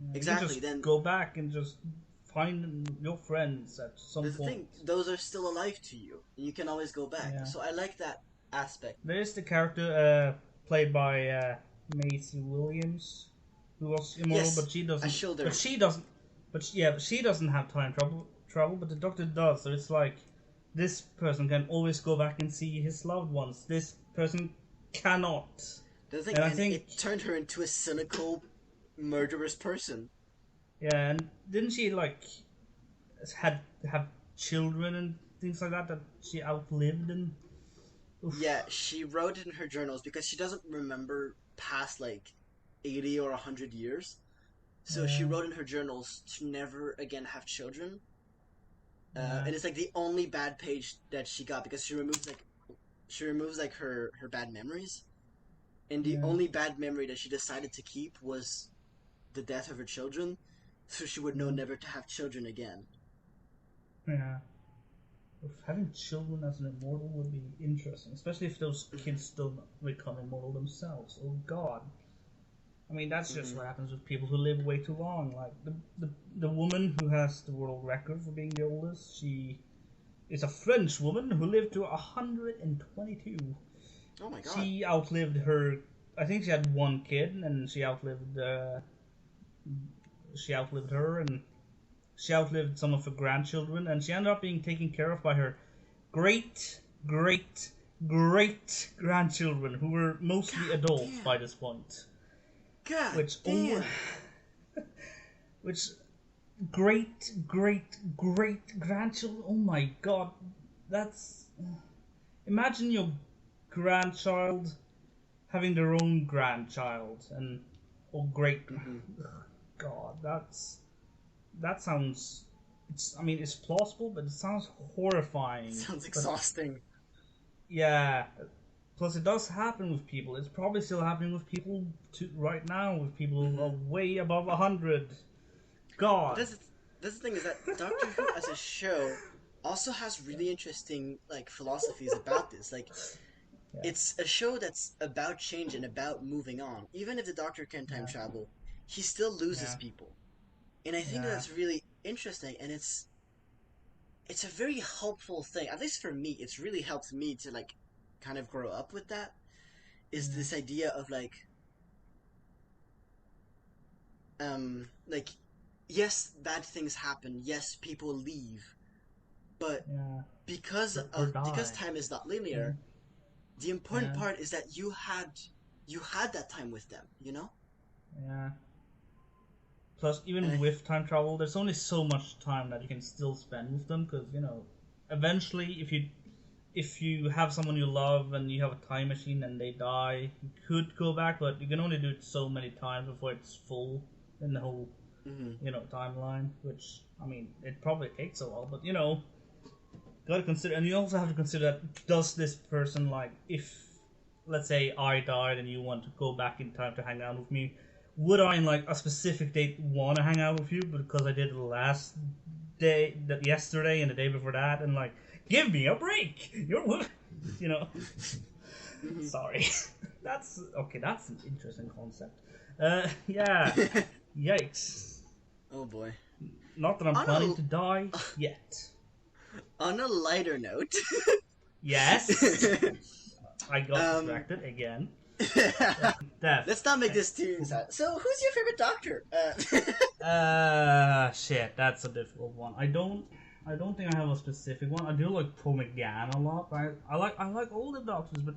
S2: you
S3: exactly,
S2: can just
S3: then
S2: go back and just find your friends at some
S3: the
S2: point.
S3: thing, those are still alive to you, and you can always go back.
S2: Yeah.
S3: So I like that aspect.
S2: There is the character played by Maisie Williams, who was immortal,
S3: Yes,
S2: but she doesn't.
S3: I showed her.
S2: But she doesn't. But she doesn't have time travel. But the Doctor does. So it's like this person can always go back and see his loved ones. This person cannot.
S3: The thing,
S2: And I
S3: and
S2: think
S3: it turned her into a cynical, murderous person.
S2: yeah, and didn't she like have children and things like that she outlived and oof.
S3: Yeah, she wrote it in her journals because she doesn't remember past like 80 or 100 years. So she
S2: Yeah,
S3: wrote in her journals to never again have children.
S2: yeah,
S3: And it's like the only bad page that she got because she removes like her bad memories. And the
S2: yeah,
S3: only bad memory that she decided to keep was the death of her children, so she would know
S2: yeah,
S3: never to have children again.
S2: yeah. If having children as an immortal would be interesting, especially if those
S3: Mm-hmm.
S2: kids don't become immortal themselves. Oh God. I mean, that's just
S3: Mm-hmm.
S2: what happens with people who live way too long. Like the woman who has the world record for being the oldest, she is a French woman who lived to 122.
S3: Oh my god.
S2: She outlived her. I think she had one kid, and she outlived her, and she outlived some of her grandchildren, and she ended up being taken care of by her great great great grandchildren, who were mostly
S3: God
S2: adults by
S3: damn.
S2: this point.
S3: God
S2: Which oh,
S3: damn.
S2: which great great great grandchildren. Oh my god, that's imagine your grandchild having their own grandchild and or great.
S3: Mm-hmm.
S2: God, that sounds. It's. I mean, it's plausible, but it sounds horrifying.
S3: Sounds
S2: But
S3: exhausting.
S2: yeah. Plus, it does happen with people. It's probably still happening with people right now. With people who
S3: Mm-hmm.
S2: are way above 100.
S3: But
S2: God.
S3: that's the thing is that Doctor Who as a show also has really interesting like philosophies about this. Like
S2: Yeah.
S3: it's a show that's about change and about moving on. Even if the Doctor can time
S2: Yeah.
S3: travel, he still loses
S2: Yeah.
S3: people. And I think
S2: Yeah.
S3: that's really interesting and it's a very helpful thing. At least for me, it's really helped me to like kind of grow up with that. Is
S2: Yeah.
S3: this idea of like yes, bad things happen, yes, people leave, but
S2: Yeah. Or
S3: because
S2: die.
S3: time is not
S2: Yeah.
S3: linear, the important
S2: Yeah.
S3: part is that you had that time with them, you know?
S2: Yeah. Plus,
S3: And
S2: even with time travel, there's only so much time that you can still spend with them because eventually, if you have someone you love and you have a time machine and they die, you could go back, but you can only do it so many times before it's full in the whole
S3: mm-hmm.
S2: timeline. Which I mean, it probably takes a while, but gotta consider, and you also have to consider that does this person like if let's say I died and you want to go back in time to hang out with me, would I in like a specific date want to hang out with you because I did it the last day, that yesterday and the day before that, and like give me a break. You know.
S3: Mm-hmm.
S2: Sorry, that's okay. That's an interesting concept. Yeah. Yikes.
S3: Oh boy.
S2: Not that I'm
S3: On
S2: planning to die yet.
S3: on a lighter note,
S2: Yes. I got
S3: um,
S2: distracted again. Death.
S3: let's not make this too sad. So, who's your favorite Doctor?
S2: Shit, that's a difficult one. I don't think I have a specific one. I do like Paul McGann a lot. I like all the Doctors, but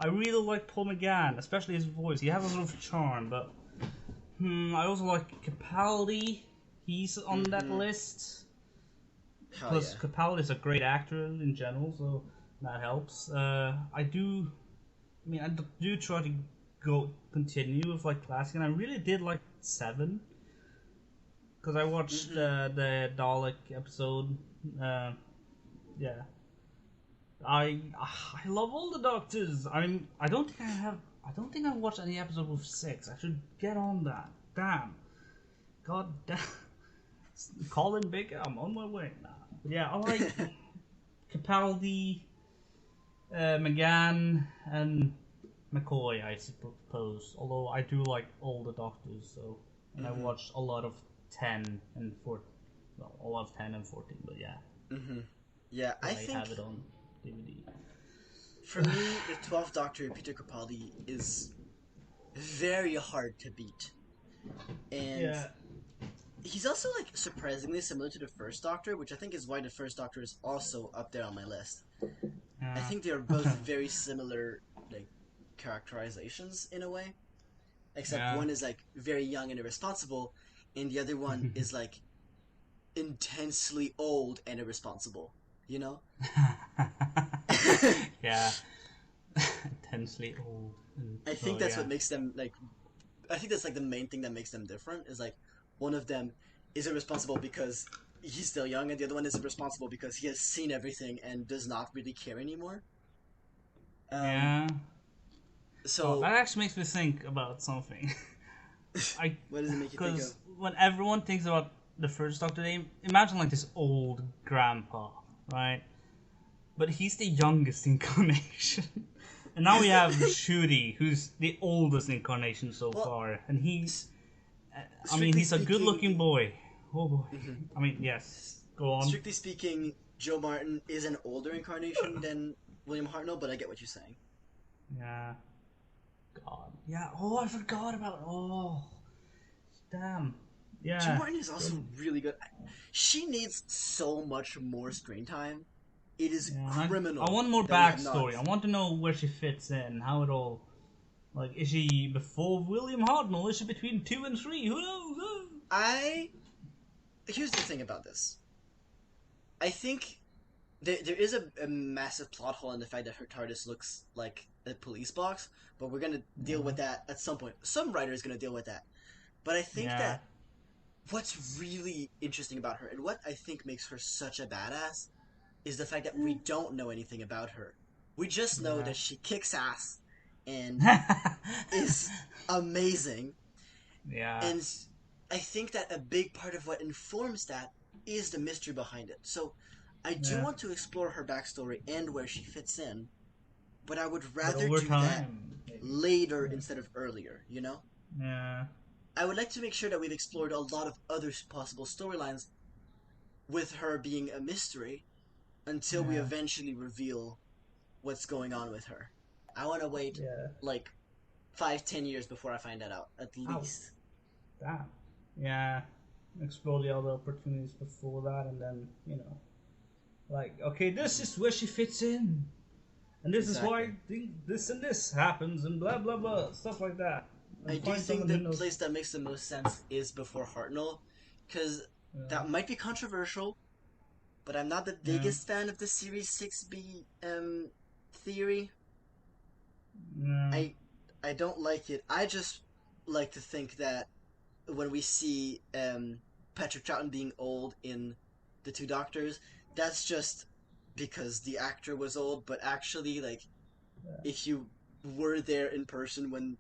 S2: I really like Paul McGann, especially his voice. He has a sort of charm, but I also like Capaldi. He's on that
S3: Mm-hmm.
S2: list.
S3: Hell
S2: Plus,
S3: yeah.
S2: Capaldi is a great actor in general, so that helps. I do try to continue with like classic, and I really did like Seven because I watched
S3: Mm-hmm.
S2: the Dalek episode. Yeah, I love all the Doctors. I don't think I have. I don't think I've watched any episode with six. I should get on that. Damn. God damn. Colin Baker, I'm on my way now. But yeah, I like Capaldi, McGann, and McCoy, I suppose. Although I do like all the Doctors, so and I
S3: Mm-hmm.
S2: watched a lot of 10 and 14. Well, a lot of 10 and 14, but yeah,
S3: Mm-hmm. Yeah, I
S2: I
S3: think
S2: have it on DVD.
S3: for me, the 12th Doctor, Peter Capaldi, is very hard to beat. And
S2: Yeah,
S3: he's also like surprisingly similar to the first Doctor, which I think is why the first Doctor is also up there on my list. I
S2: Yeah.
S3: think they are both very similar, like, characterizations in a way. Except
S2: Yeah.
S3: one is like very young and irresponsible, and the other one is like intensely old and irresponsible. You know?
S2: Yeah. Intensely old.
S3: I think
S2: So
S3: that's
S2: yeah.
S3: what makes them like. I think that's like the main thing that makes them different. Is like one of them is irresponsible because he's still young, and the other one is irresponsible because he has seen everything and does not really care anymore. Um,
S2: Yeah. Oh,
S3: so
S2: that actually makes me think about something. I,
S3: what does it make you think of?
S2: because when everyone thinks about the first Doctor, they imagine like this old grandpa, right? But he's the youngest incarnation. And now we have Shuri, who's the oldest incarnation so
S3: Well,
S2: far, and I mean,
S3: strictly
S2: he's a good-looking
S3: speaking,
S2: boy. Oh boy.
S3: mhm.
S2: I mean, yes. Go on.
S3: Strictly speaking, Joe Martin is an older incarnation than William Hartnell, but I get what you're saying.
S2: Yeah. God. Yeah. Oh, I forgot about. Oh, damn.
S3: Joe
S2: Yeah.
S3: Martin is also really good. She needs so much more screen time. It is
S2: Yeah. I
S3: criminal
S2: want more
S3: that we have not.
S2: backstory. I want to know where she fits in, how it all. Like, is she before William Hartnell? Is she between 2 and 3? Who knows?
S3: I Here's the thing about this. I think there is a massive plot hole in the fact that her TARDIS looks like a police box, but we're gonna deal
S2: Yeah.
S3: with that at some point. Some writer is gonna deal with that. But I think
S2: Yeah.
S3: that what's really interesting about her and what I think makes her such a badass is the fact that we don't know anything about her. We just know
S2: Yeah.
S3: that she kicks ass and is amazing.
S2: Yeah.
S3: And I think that a big part of what informs that is the mystery behind it. So I do
S2: Yeah.
S3: want to explore her backstory and where she fits in, but I would
S2: But
S3: rather
S2: over
S3: do that
S2: time, maybe.
S3: later
S2: Yeah.
S3: instead of earlier, you know?
S2: Yeah.
S3: I would like to make sure that we've explored a lot of other possible storylines with her being a mystery until we
S2: Yeah.
S3: eventually reveal what's going on with her. I want to wait
S2: Yeah.
S3: like 5, 10 years before I find that out, at
S2: Ow.
S3: least.
S2: Damn. Yeah. Explore the other opportunities before that, and then, like, okay, this is where she fits in. And this is why
S3: Exactly.
S2: this and this happens, and blah, blah, blah. Stuff like that.
S3: I
S2: And
S3: do
S2: find
S3: think
S2: someone who
S3: the
S2: knows.
S3: place that makes the most sense is before Hartnell, because
S2: Yeah.
S3: that might be controversial, but I'm not the
S2: Yeah.
S3: biggest fan of the Series 6B theory.
S2: Yeah.
S3: I I don't like it. I just like to think that when we see Patrick Troughton being old in The Two Doctors, that's just because the actor was old, but actually, like, if you were there in person when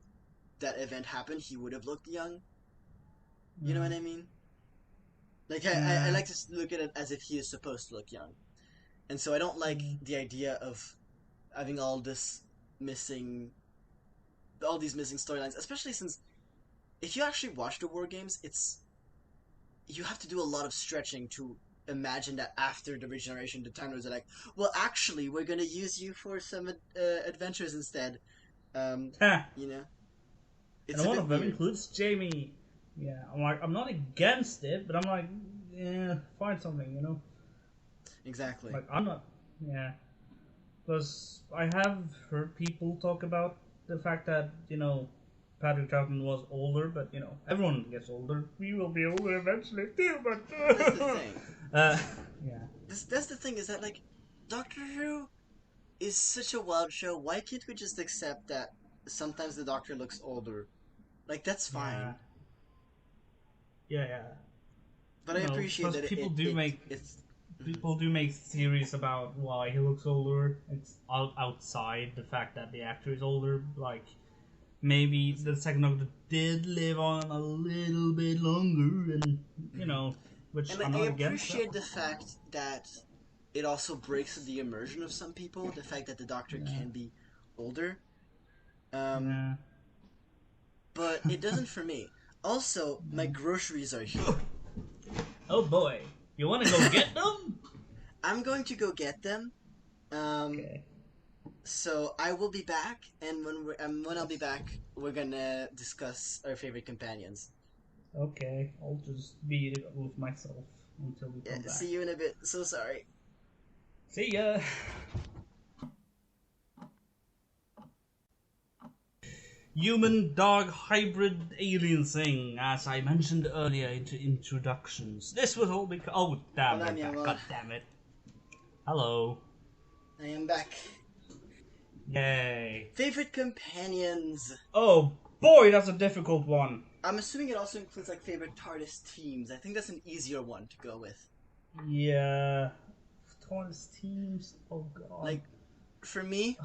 S3: that event happened, he would have looked young. You know
S2: Yeah.
S3: what I mean? Like, I
S2: Yeah.
S3: like to look at it as if he is supposed to look young. And so I don't like
S2: Yeah.
S3: the idea of having missing, all these missing storylines, especially since if you actually watch the War Games, you have to do a lot of stretching to imagine that after the regeneration, the Time Lords are like, well, actually, we're gonna use you for some adventures instead. Um,
S2: Ha.
S3: you know, it's
S2: And
S3: a
S2: one
S3: bit
S2: of them
S3: weird.
S2: includes Jamie. Yeah, I'm like, I'm not against it, but I'm like, yeah, find something.
S3: Exactly.
S2: Like, I'm not, yeah. Because I have heard people talk about the fact that, Patrick Troughton was older, but, everyone gets older. We will be older eventually too, but.
S3: That's the thing.
S2: uh, yeah.
S3: That's the thing is that like Doctor Who is such a wild show. Why can't we just accept that sometimes the Doctor looks older? Like that's
S2: Yeah.
S3: fine.
S2: Yeah, yeah.
S3: But I appreciate
S2: Because
S3: that it's mhm.
S2: people do make theories about why he looks older. It's outside the fact that the actor is older. Like, maybe the second Doctor did live on a little bit longer, and which
S3: And
S2: I'm
S3: I
S2: not against that.
S3: appreciate the fact that it also breaks the immersion of some people. The fact that the Doctor
S2: Yeah,
S3: can be older, um,
S2: yeah.
S3: but it doesn't for me. Also, my groceries are here.
S2: Oh boy, you want to go get them?
S3: I'm going to go get them. Um,
S2: Okay.
S3: so I will be back, and when I'll be back, we're gonna discuss our favorite companions.
S2: Okay, I'll just be with myself until we
S3: Yeah,
S2: come back.
S3: see you in a bit. So sorry.
S2: See ya. human-dog hybrid alien thing, as I mentioned earlier into introductions. This was all because... Oh, damn
S3: Hold on,
S2: it.
S3: young
S2: God
S3: lord.
S2: damn it. Hello.
S3: I am back.
S2: Yay.
S3: Favorite companions.
S2: Oh, boy, that's a difficult one.
S3: I'm assuming it also includes like favorite TARDIS teams. I think that's an easier one to go with.
S2: Yeah. TARDIS teams. Oh, God.
S3: Like, for me,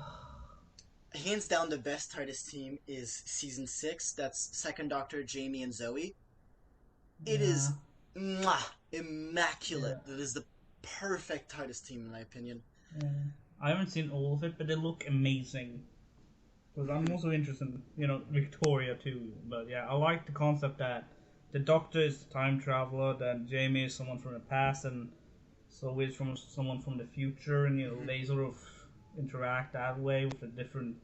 S3: hands down the best TARDIS team is Season 6. That's Second Doctor, Jamie, and Zoe. It is immaculate.
S2: Yeah.
S3: That is the perfect TARDIS team, in my opinion.
S2: Yeah. I haven't seen all of it, but they look amazing. Because I'm also interested in, Victoria too. But yeah, I like the concept that the Doctor is the time traveler, then Jamie is someone from the past, and Zoe is from someone from the future, and they sort of interact that way with the different,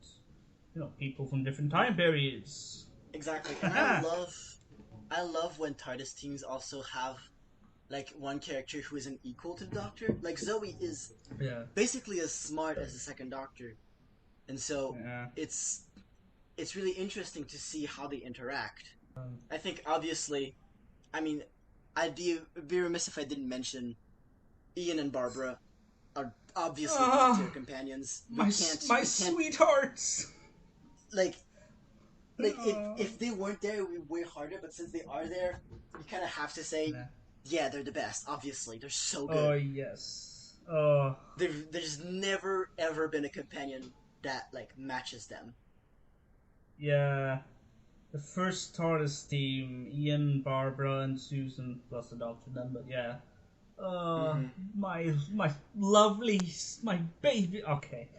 S2: people from different time periods.
S3: Exactly, and I love when TARDIS teams also have like one character who is an equal to the Doctor. Like Zoe is basically as smart as the Second Doctor, and so it's really interesting to see how they interact. I think obviously, I mean, I'd be remiss if I didn't mention Ian and Barbara are obviously top-tier companions.
S2: My sweethearts.
S3: Like if they weren't there, it would be way harder. But since they are there, you kind of have to say. Yeah, they're the best. Obviously, they're so good.
S2: Oh yes. Oh.
S3: There's never ever been a companion that like matches them.
S2: Yeah, the first TARDIS team: Ian, Barbara, and Susan, plus the Doctor. Then, but yeah. My lovely, my baby. Okay.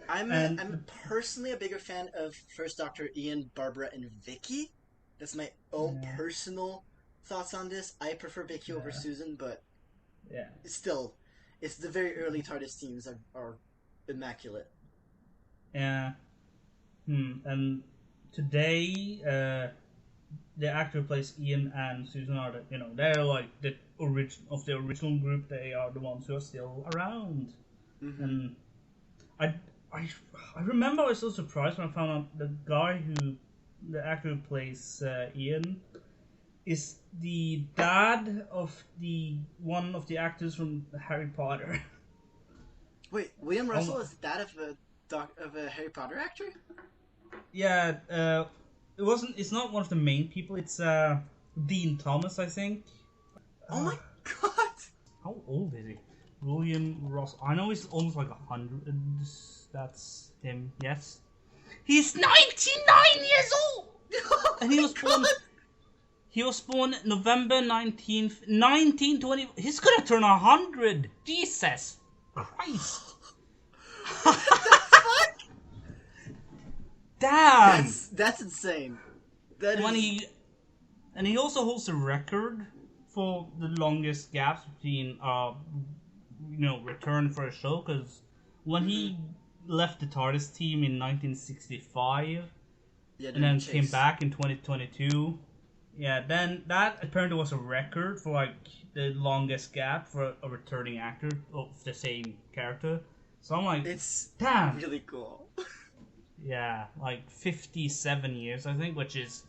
S3: I'm personally a bigger fan of First Doctor, Ian, Barbara, and Vicky. That's my own personal thoughts on this. I prefer Vicky over Susan, but it's the very early TARDIS teams are immaculate.
S2: Yeah. And today, the actor who plays Ian and Susan are they're like the original group. They are the ones who are still around. And I remember I was so surprised when I found out the actor who plays Ian is the dad of one of the actors from Harry Potter.
S3: Wait, William Russell is the dad of a Harry Potter actor?
S2: Yeah, it's not one of the main people. It's Dean Thomas, I think.
S3: Oh my god!
S2: How old is he? William Ross. I know he's almost like 100. That's him. Yes. He's 99 years old, and he was born. He was born November 19th, 1920. He's gonna turn 100. Jesus Christ! Damn.
S3: That's insane.
S2: And he also holds the record for the longest gaps between return for a show, because when he left the TARDIS team in 1965 and then came back in 2022, then that apparently was a record for like the longest gap for a returning actor of the same character. So I'm like,
S3: it's
S2: damn,
S3: really cool.
S2: Yeah, like 57 years, I think, which is,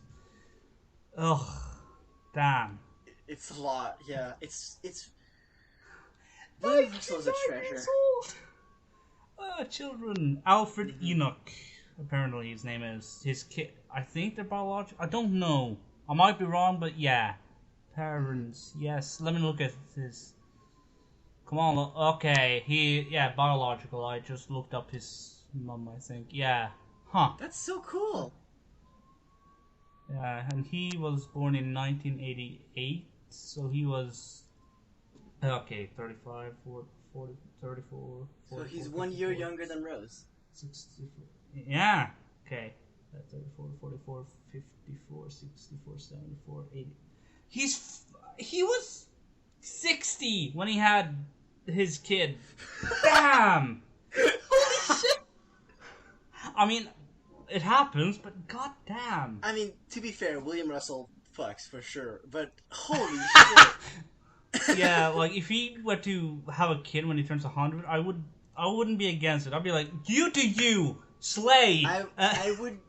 S2: damn.
S3: It's a lot. Yeah, it's. William Russell is a treasure.
S2: Children. Alfred Enoch, apparently his name is. His kid. I think they're biological. I don't know. I might be wrong, but yeah. Parents. Yes. Let me look at his. Come on. Okay. Biological. I just looked up his mom, I think. Yeah. Huh.
S3: That's so cool.
S2: Yeah, and he was born in 1988, so he was 35, 40, 34. 44,
S3: so he's 1 year younger than Rose.
S2: 64. Yeah. Okay. 34, 44, 54, 64, 74, 80. He was 60 when he had his kid. Damn.
S3: Holy shit.
S2: I mean, it happens, but goddamn.
S3: I mean, to be fair, William Russell fucks for sure, but holy shit.
S2: Yeah, like if he were to have a kid when he turns 100, I wouldn't be against it. I'd be like, you do you, slay.
S3: I would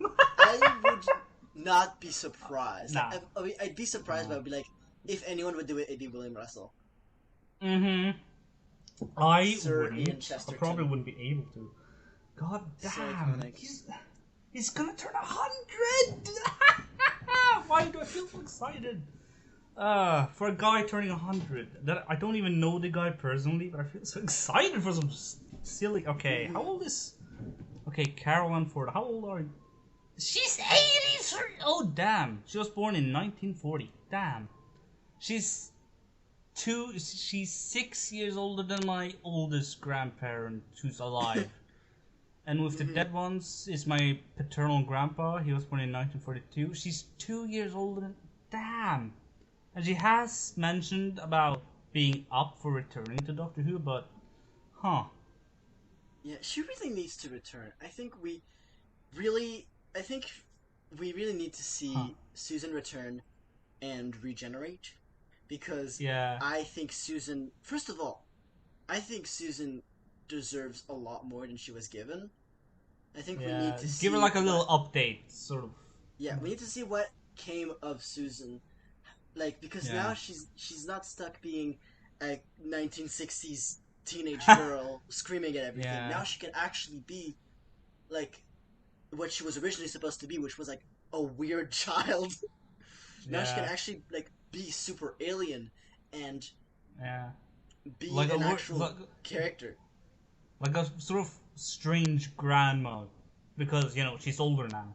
S3: not be surprised.
S2: Nah.
S3: I'd be surprised, but I'd be like, if anyone would do it, it'd be William Russell.
S2: Mm-hmm. I
S3: Sir Ian
S2: wouldn't. I
S3: Chesterton.
S2: probably wouldn't be able to. God
S3: So
S2: damn.
S3: iconic.
S2: He's gonna turn 100! Why do I feel so excited? For a guy turning 100. That I don't even know the guy personally, but I feel so excited for some silly... Okay, how old is... Okay, Caroline Ford. How old are you? She's 83! Oh, damn. She was born in 1940. Damn. She's 6 years older than my oldest grandparent who's alive. And with the dead ones is my paternal grandpa. He was born in 1942. She's 2 years older than... Damn. And she has mentioned about being up for returning to Doctor Who, but... Huh.
S3: Yeah, she really needs to return. I think we really need to see Susan return and regenerate. Because I think Susan... First of all, I think Susan deserves a lot more than she was given. I think we need to see...
S2: Give her like a little update, sort of.
S3: Yeah, we need to see what came of Susan. Like, because now she's not stuck being a 1960s teenage girl screaming at everything.
S2: Yeah.
S3: Now she can actually be, like, what she was originally supposed to be, which was, like, a weird child. Now she can actually, like, be super alien and be
S2: like
S3: an actual character.
S2: Like a sort of strange grandma, because, you know, she's older now.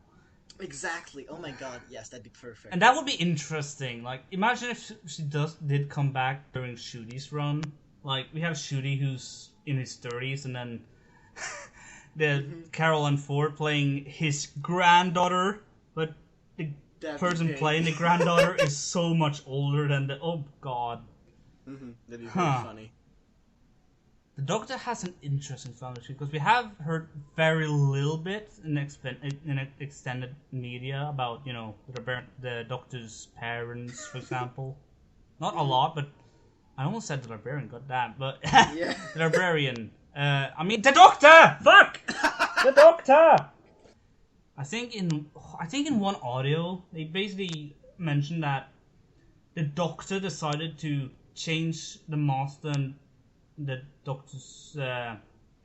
S3: Exactly. Oh my god, yes, that'd be perfect.
S2: And that would be interesting. Like, imagine if she did come back during Shooty's run. Like, we have Shooty who's in his 30s, and then the Caroline Ford playing his granddaughter, but the person playing the granddaughter is so much older than the... Oh, God.
S3: That'd be very funny.
S2: The Doctor has an interesting family tree, because we have heard very little bit in extended media about, you know, the Doctor's parents, for example. Not a lot, but I almost said the librarian, goddamn, but the librarian. I mean, the Doctor! Fuck! The Doctor! I think in one audio, they basically mentioned that the Doctor decided to change the Master and the Doctor's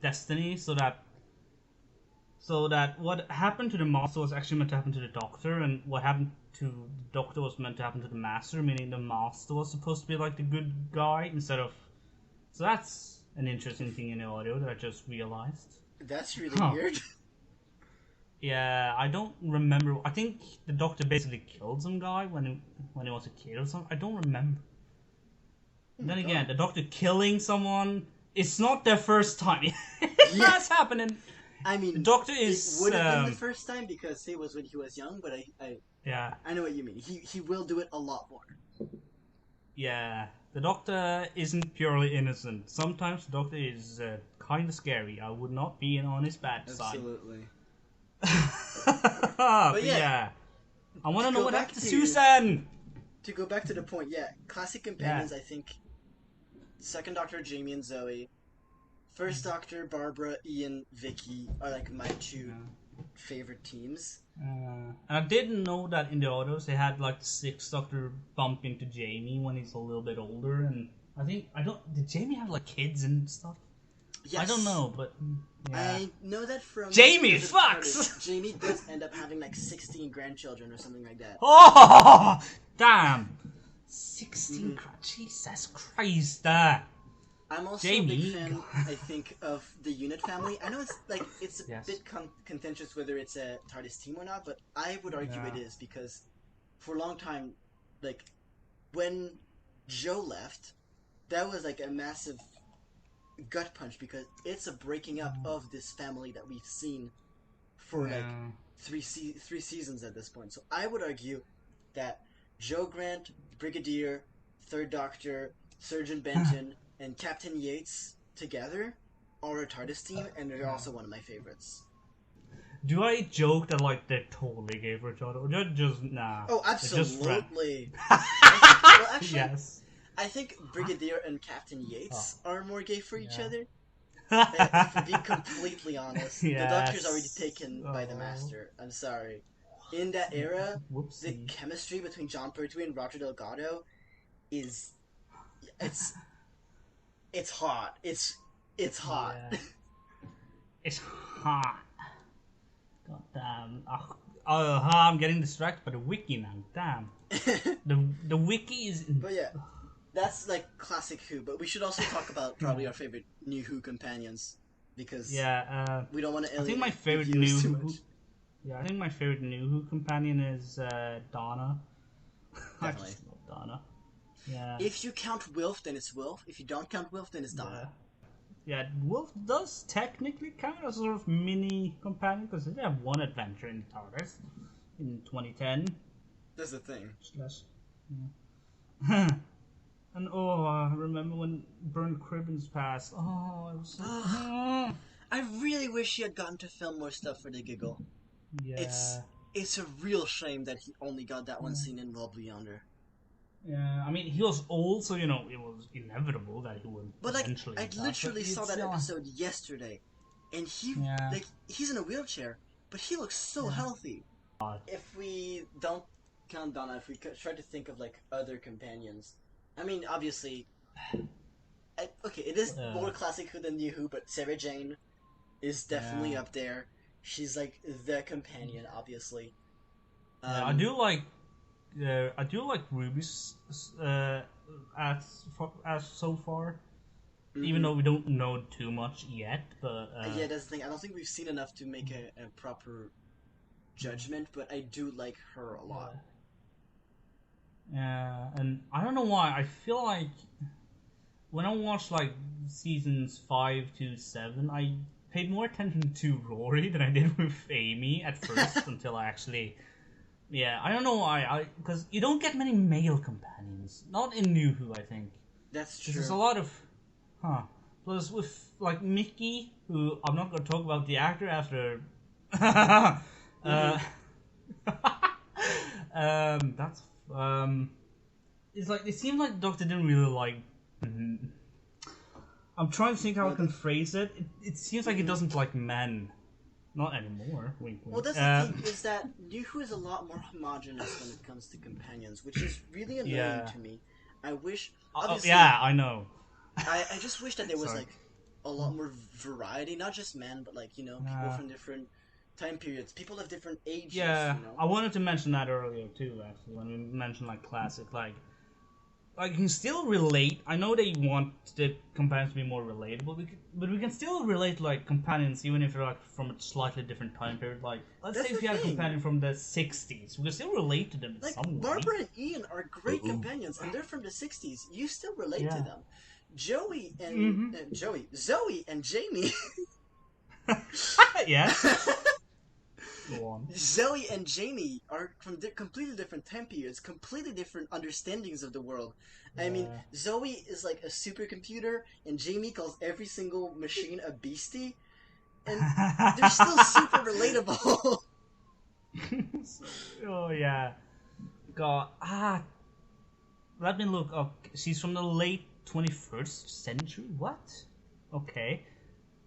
S2: destiny, so that what happened to the Master was actually meant to happen to the Doctor, and what happened to the Doctor was meant to happen to the Master, meaning the Master was supposed to be like the good guy instead of... So that's an interesting thing in the audio that I just realized.
S3: That's really weird.
S2: Yeah, I don't remember. I think the Doctor basically killed some guy when he was a kid or something. I don't remember. Then again, the Doctor killing someone, it's not their first time. That's happening.
S3: I mean,
S2: the Doctor is...
S3: It would have been the first time because it was when he was young, but I know what you mean. He will do it a lot more.
S2: Yeah, the Doctor isn't purely innocent. Sometimes the Doctor is kind of scary. I would not be on his bad side.
S3: Absolutely.
S2: But yeah. I want to know what happened to Susan!
S3: To go back to the point, classic companions, I think... Second Doctor, Jamie and Zoe. First Doctor, Barbara, Ian, Vicky are like my two favorite teams.
S2: And I didn't know that in the autos they had like the Sixth Doctor bump into Jamie when he's a little bit older, and did Jamie have like kids and stuff?
S3: Yes.
S2: I don't know, but
S3: I know that from
S2: Jamie fucks.
S3: Jamie does end up having like 16 grandchildren or something like that.
S2: Oh damn! 16 Jesus Christ!
S3: I'm also
S2: Jamie.
S3: a big fan, I think, of the Unit family. I know it's a bit contentious whether it's a TARDIS team or not, but I would argue it is, because for a long time, like, when Joe left, that was like a massive gut punch, because it's a breaking up of this family that we've seen for like three seasons at this point. So I would argue that Joe Grant, Brigadier, Third Doctor, Surgeon Benton, and Captain Yates together are a TARDIS team, and they're also one of my favorites.
S2: Do I joke that like they totally gave her a shot, or just nah?
S3: Oh, absolutely.
S2: Well,
S3: actually,
S2: yes.
S3: I think Brigadier and Captain Yates are more gay for each other. To be completely honest, the Doctor's already taken by the Master. I'm sorry. in that era, the
S2: Whoopsie.
S3: chemistry between John Pertwee and Roger Delgado is it's it's hot. It's hot.
S2: Yeah. It's hot. God damn. I'm getting distracted by the wiki now. Damn. The wiki is.
S3: But yeah, that's like classic Who. But we should also talk about probably our favorite New Who companions because
S2: Yeah.
S3: we don't want to
S2: I think my
S3: alienate the
S2: favorite
S3: viewers
S2: new
S3: too
S2: Who.
S3: much.
S2: Yeah, I think my favorite new Who companion is Donna. I
S3: Definitely.
S2: just love Donna. Yeah.
S3: If you count Wilf, then it's Wilf. If you don't count Wilf, then it's Donna.
S2: Yeah, Wolf does technically count as a sort of mini companion because they have one adventure in the TARDIS in 2010.
S3: That's the thing.
S2: Less. Yeah. And I remember when Brent Cribbins passed. Oh, I was so.
S3: I really wish he had gotten to film more stuff for the giggle.
S2: Yeah.
S3: It's a real shame that he only got that one scene in World Beyonder.
S2: Yeah, I mean, he was old, so, it was inevitable that he would
S3: But like,
S2: eventually
S3: I
S2: die,
S3: literally
S2: but
S3: saw
S2: it's,
S3: that episode yesterday, and he's in a wheelchair, but he looks so healthy. If we don't count Donna, if we try to think of like other companions, I mean, obviously, okay, it is more classic Who than New Who, but Sarah Jane is definitely up there. She's like the companion, obviously.
S2: I do like Ruby's as so far, even though we don't know too much yet. But
S3: yeah, that's the thing. I don't think we've seen enough to make a proper judgment, but I do like her a lot.
S2: Yeah, and I don't know why. I feel like when I watched like seasons 5 to 7, I paid more attention to Rory than I did with Amy at first until I actually. Yeah, I don't know why. Because you don't get many male companions. Not in New Who, I think.
S3: That's true.
S2: There's a lot of. Plus, with, like, Mickey, who I'm not going to talk about the actor after. That's. It's like. It seems like the Doctor didn't really like. I'm trying to think how I can phrase it. It seems like he doesn't like men. Not anymore. Wink, wink.
S3: Well, that's the thing, is that New Who is a lot more homogenous when it comes to companions, which is really annoying to me. I wish... Obviously,
S2: I know.
S3: I just wish that there was, like, a lot more variety, not just men, but, like, people from different time periods, people of different ages,
S2: Yeah, I wanted to mention that earlier, too, actually, when we mentioned, like, classic, like, you can still relate. I know they want the companions to be more relatable, but we can still relate to, like, companions even if they're like from a slightly different time period. Like, let's say if you had a companion from the 60s, we can still relate to them in some way.
S3: Barbara and Ian are great companions, and they're from the 60s. You still relate to them. Zoe and Jamie.
S2: Yeah. Go on.
S3: Zoe and Jamie are from completely different time periods, completely different understandings of the world. I mean, Zoe is like a supercomputer, and Jamie calls every single machine a beastie, and they're still super relatable.
S2: Oh yeah. God. Let me look up. She's from the late 21st century. What? Okay.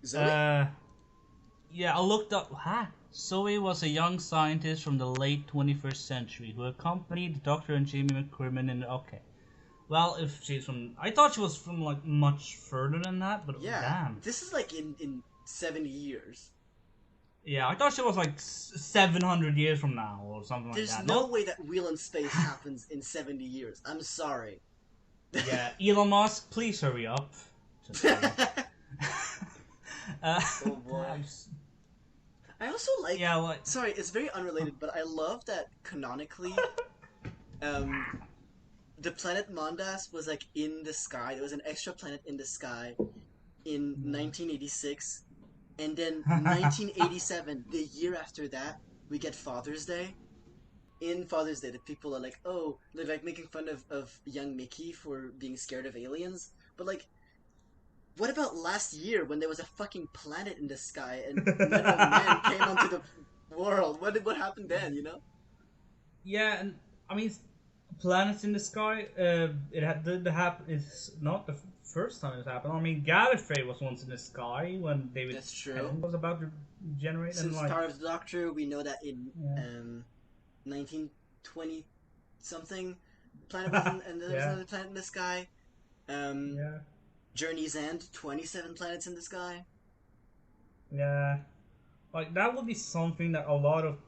S3: Zoe?
S2: Yeah, I looked up. Zoe was a young scientist from the late 21st century who accompanied the Doctor and Jamie McCrimmon in. Okay. Well, if she's from. I thought she was from, like, much further than that, but damn.
S3: This is like in 70 years.
S2: Yeah, I thought she was like 700 years from now or something like that.
S3: There's no way that Wheel in Space happens in 70 years. I'm sorry.
S2: Yeah, Elon Musk, please hurry up. Just
S3: oh boy. I also like...
S2: Yeah, like...
S3: Sorry, it's very unrelated, but I love that canonically, the planet Mondas was, like, in the sky. There was an extra planet in the sky in 1986. And then 1987, the year after that, we get Father's Day. In Father's Day, the people are like, oh, they're, like, making fun of young Mickey for being scared of aliens. But, like, what about last year when there was a fucking planet in the sky and Metal Man came onto the world? What happened then, you know?
S2: Yeah, and I mean, planets in the sky. It had the happen. It's not the first time it happened. I mean, Gallifrey was once in the sky when David
S3: That's true.
S2: Tennant was about to generate.
S3: Since
S2: and, like,
S3: Star of the Doctor, we know that in 1920 something planet was and there's
S2: Yeah.
S3: another planet in the sky. Um,
S2: Yeah.
S3: Journey's End, 27 planets in the sky.
S2: Yeah. Like, that would be something that a lot of...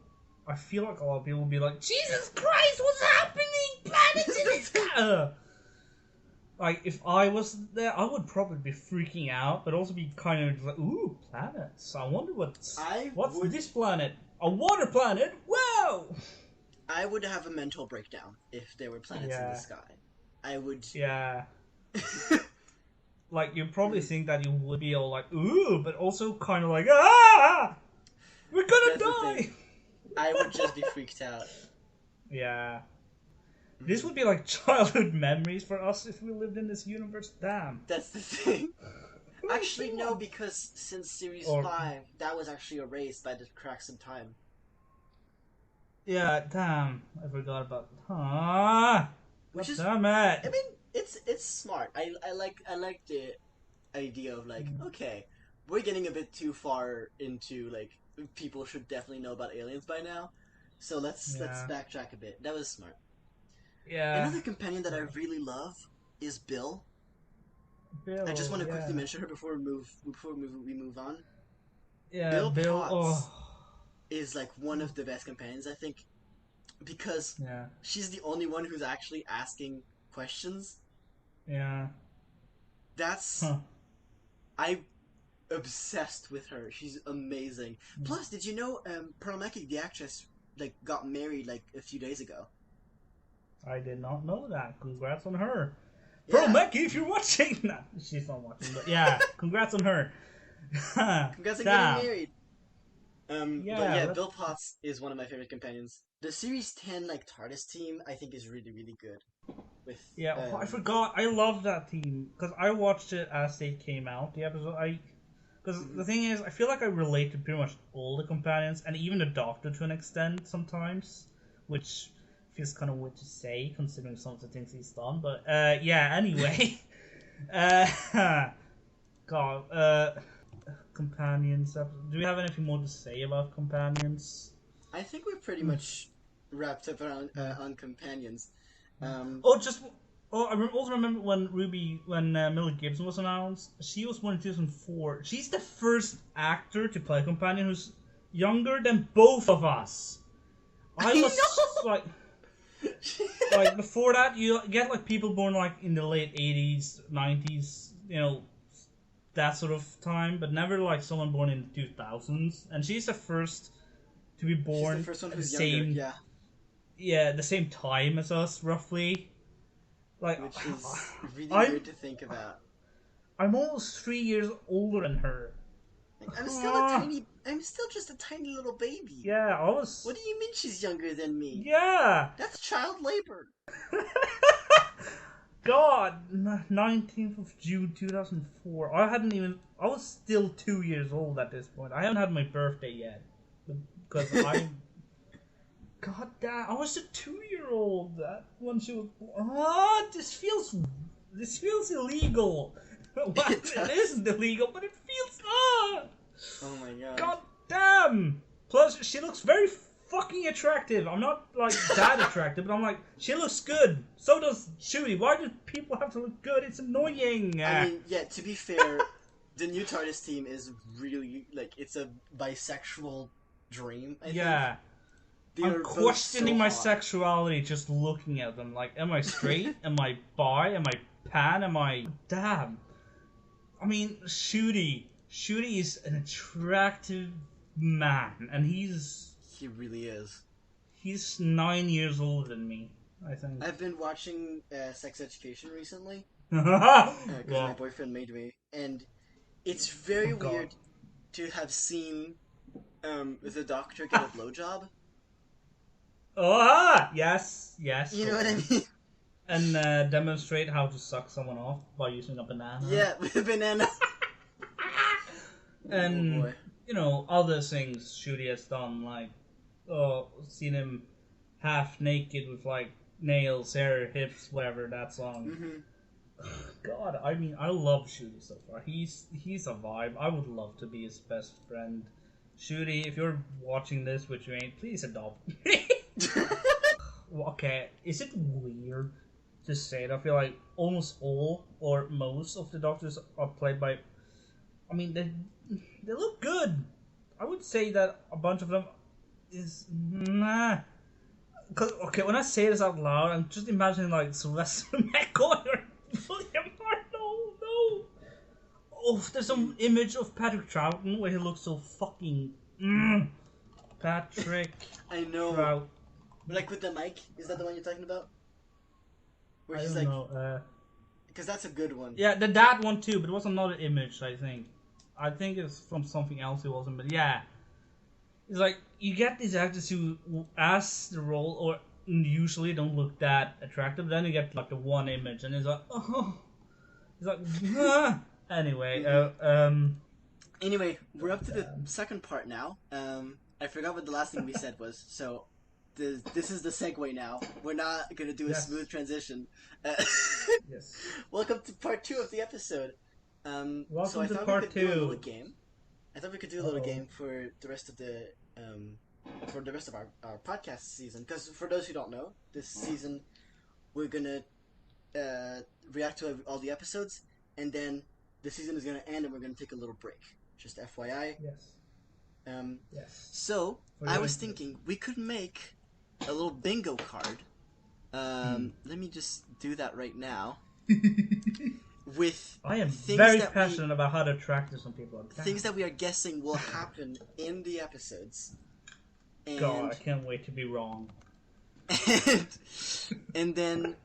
S2: I feel like a lot of people would be like, Jesus Christ, what's happening? Planets in the sky! Like, if I was there, I would probably be freaking out, but also be kind of like, ooh, planets. I wonder what's this planet? A water planet? Whoa!
S3: I would have a mental breakdown if there were planets in the sky. I would.
S2: Yeah. Like, you'd probably think that you would be all like, ooh, but also kind of like, ah! We're gonna die!
S3: I would just be freaked out.
S2: Yeah. This would be like childhood memories for us if we lived in this universe. Damn.
S3: That's the thing. Actually, no, because since Series 5, that was actually erased by the cracks of time.
S2: Yeah, damn. I forgot about that. Ah!
S3: Which is,
S2: damn it.
S3: I mean, it's smart. I like the idea of like, okay, we're getting a bit too far into like people should definitely know about aliens by now. So let's backtrack a bit. That was smart.
S2: Yeah.
S3: Another companion that I really love is Bill. I just want to quickly mention her before we move on.
S2: Yeah,
S3: Bill Potts is like one of the best companions, I think, because she's the only one who's actually asking questions.
S2: Yeah.
S3: That's I'm obsessed with her. She's amazing. Plus, did you know Pearl Mackie, the actress, like got married like a few days ago?
S2: I did not know that. Congrats on her. Pearl Mackie, if you're watching that. She's not watching, but yeah, congrats on her.
S3: Congrats on getting married. But yeah, Bill Potts is one of my favorite companions. The Series 10 like TARDIS team, I think, is really, really good. With
S2: I forgot. I love that team because I watched it as they came out. The episode, because the thing is, I feel like I relate to pretty much all the companions and even the Doctor to an extent sometimes, which feels kind of weird to say considering some of the things he's done. But yeah, anyway, God, companions. Do we have anything more to say about companions?
S3: I think we're pretty much wrapped up around on companions.
S2: I also remember when Millie Gibson was announced. She was born in 2004. She's the first actor to play a companion who's younger than both of us. I was like before that, you get like people born like in the late 80s, 90s, you know, that sort of time, but never like someone born in the 2000s. And she's the first to be born
S3: she's the first one who's
S2: the same,
S3: younger,
S2: the same time as us, roughly. Like,
S3: which is really weird to think about.
S2: I'm almost 3 years older than her.
S3: Like, I'm still just a tiny little baby.
S2: Yeah, I was.
S3: What do you mean she's younger than me?
S2: Yeah.
S3: That's child labor.
S2: God, 19th of June 2004. I was still 2 years old at this point. I haven't had my birthday yet. Because God damn, I was a 2-year-old when she was born. This feels illegal. Well, it isn't illegal, but it feels
S3: Oh my god.
S2: God damn. Plus, she looks very fucking attractive. I'm not like that attractive, but I'm like, she looks good. So does Shooty. Why do people have to look good? It's annoying.
S3: I mean, yeah, to be fair, the new TARDIS team is really like it's a bisexual dream. I think.
S2: I'm questioning my sexuality just looking at them. Like, am I straight? Am I bi? Am I pan? Am I... Damn. I mean, Shooty. Shooty is an attractive man, and he's...
S3: He really is.
S2: He's 9 years older than me, I think.
S3: I've been watching Sex Education recently.
S2: Because
S3: my boyfriend made me. And it's very weird to have seen the Doctor get a blowjob.
S2: Oh, yes.
S3: You know what I mean?
S2: And demonstrate how to suck someone off by using a banana.
S3: Yeah, with a banana.
S2: And, you know, other things Shooty has done, like, seen him half naked with, like, nails, hair, hips, whatever, that's on. Mm-hmm. God, I mean, I love Shooty so far. He's a vibe. I would love to be his best friend. Shooty, if you're watching this, which you ain't, please adopt me. Well, okay, is it weird to say that? I feel like almost all or most of the doctors are played by. I mean, they look good. I would say that a bunch of them is nah. Cause, okay, when I say this out loud, I'm just imagining like Sylvester McCoy or William Hart. No. Oh, there's some image of Patrick Troughton where he looks so fucking. Patrick.
S3: I know.
S2: Trout.
S3: Like with the mic, is that the one you're talking about? Where
S2: I
S3: he's
S2: don't
S3: like,
S2: know.
S3: because that's a good one.
S2: Yeah, that one too, but it was another image. I think it's from something else. It wasn't, but yeah, it's like you get these actors who, as the role, or usually don't look that attractive. Then you get like the one image, and it's like, oh, it's like, ah. Anyway,
S3: Anyway, we're up to the second part now. I forgot what the last thing we said was, so this is the segue now. We're not gonna do a smooth transition.
S2: Yes.
S3: Welcome to part 2 of the episode.
S2: Welcome
S3: so I
S2: to
S3: thought
S2: part
S3: we could do a
S2: 2.
S3: little game. I thought we could do a little game for the rest of the our podcast season. Because for those who don't know, this season we're gonna react to all the episodes, and then the season is gonna end, and we're gonna take a little break. Just FYI.
S2: Yes. Yes.
S3: So I was thinking we could make a little bingo card. Let me just do that right now. With
S2: I am
S3: things
S2: very
S3: that
S2: passionate about how to attract some people.
S3: things that we are guessing will happen in the episodes. And,
S2: God, I can't wait to be wrong.
S3: and then,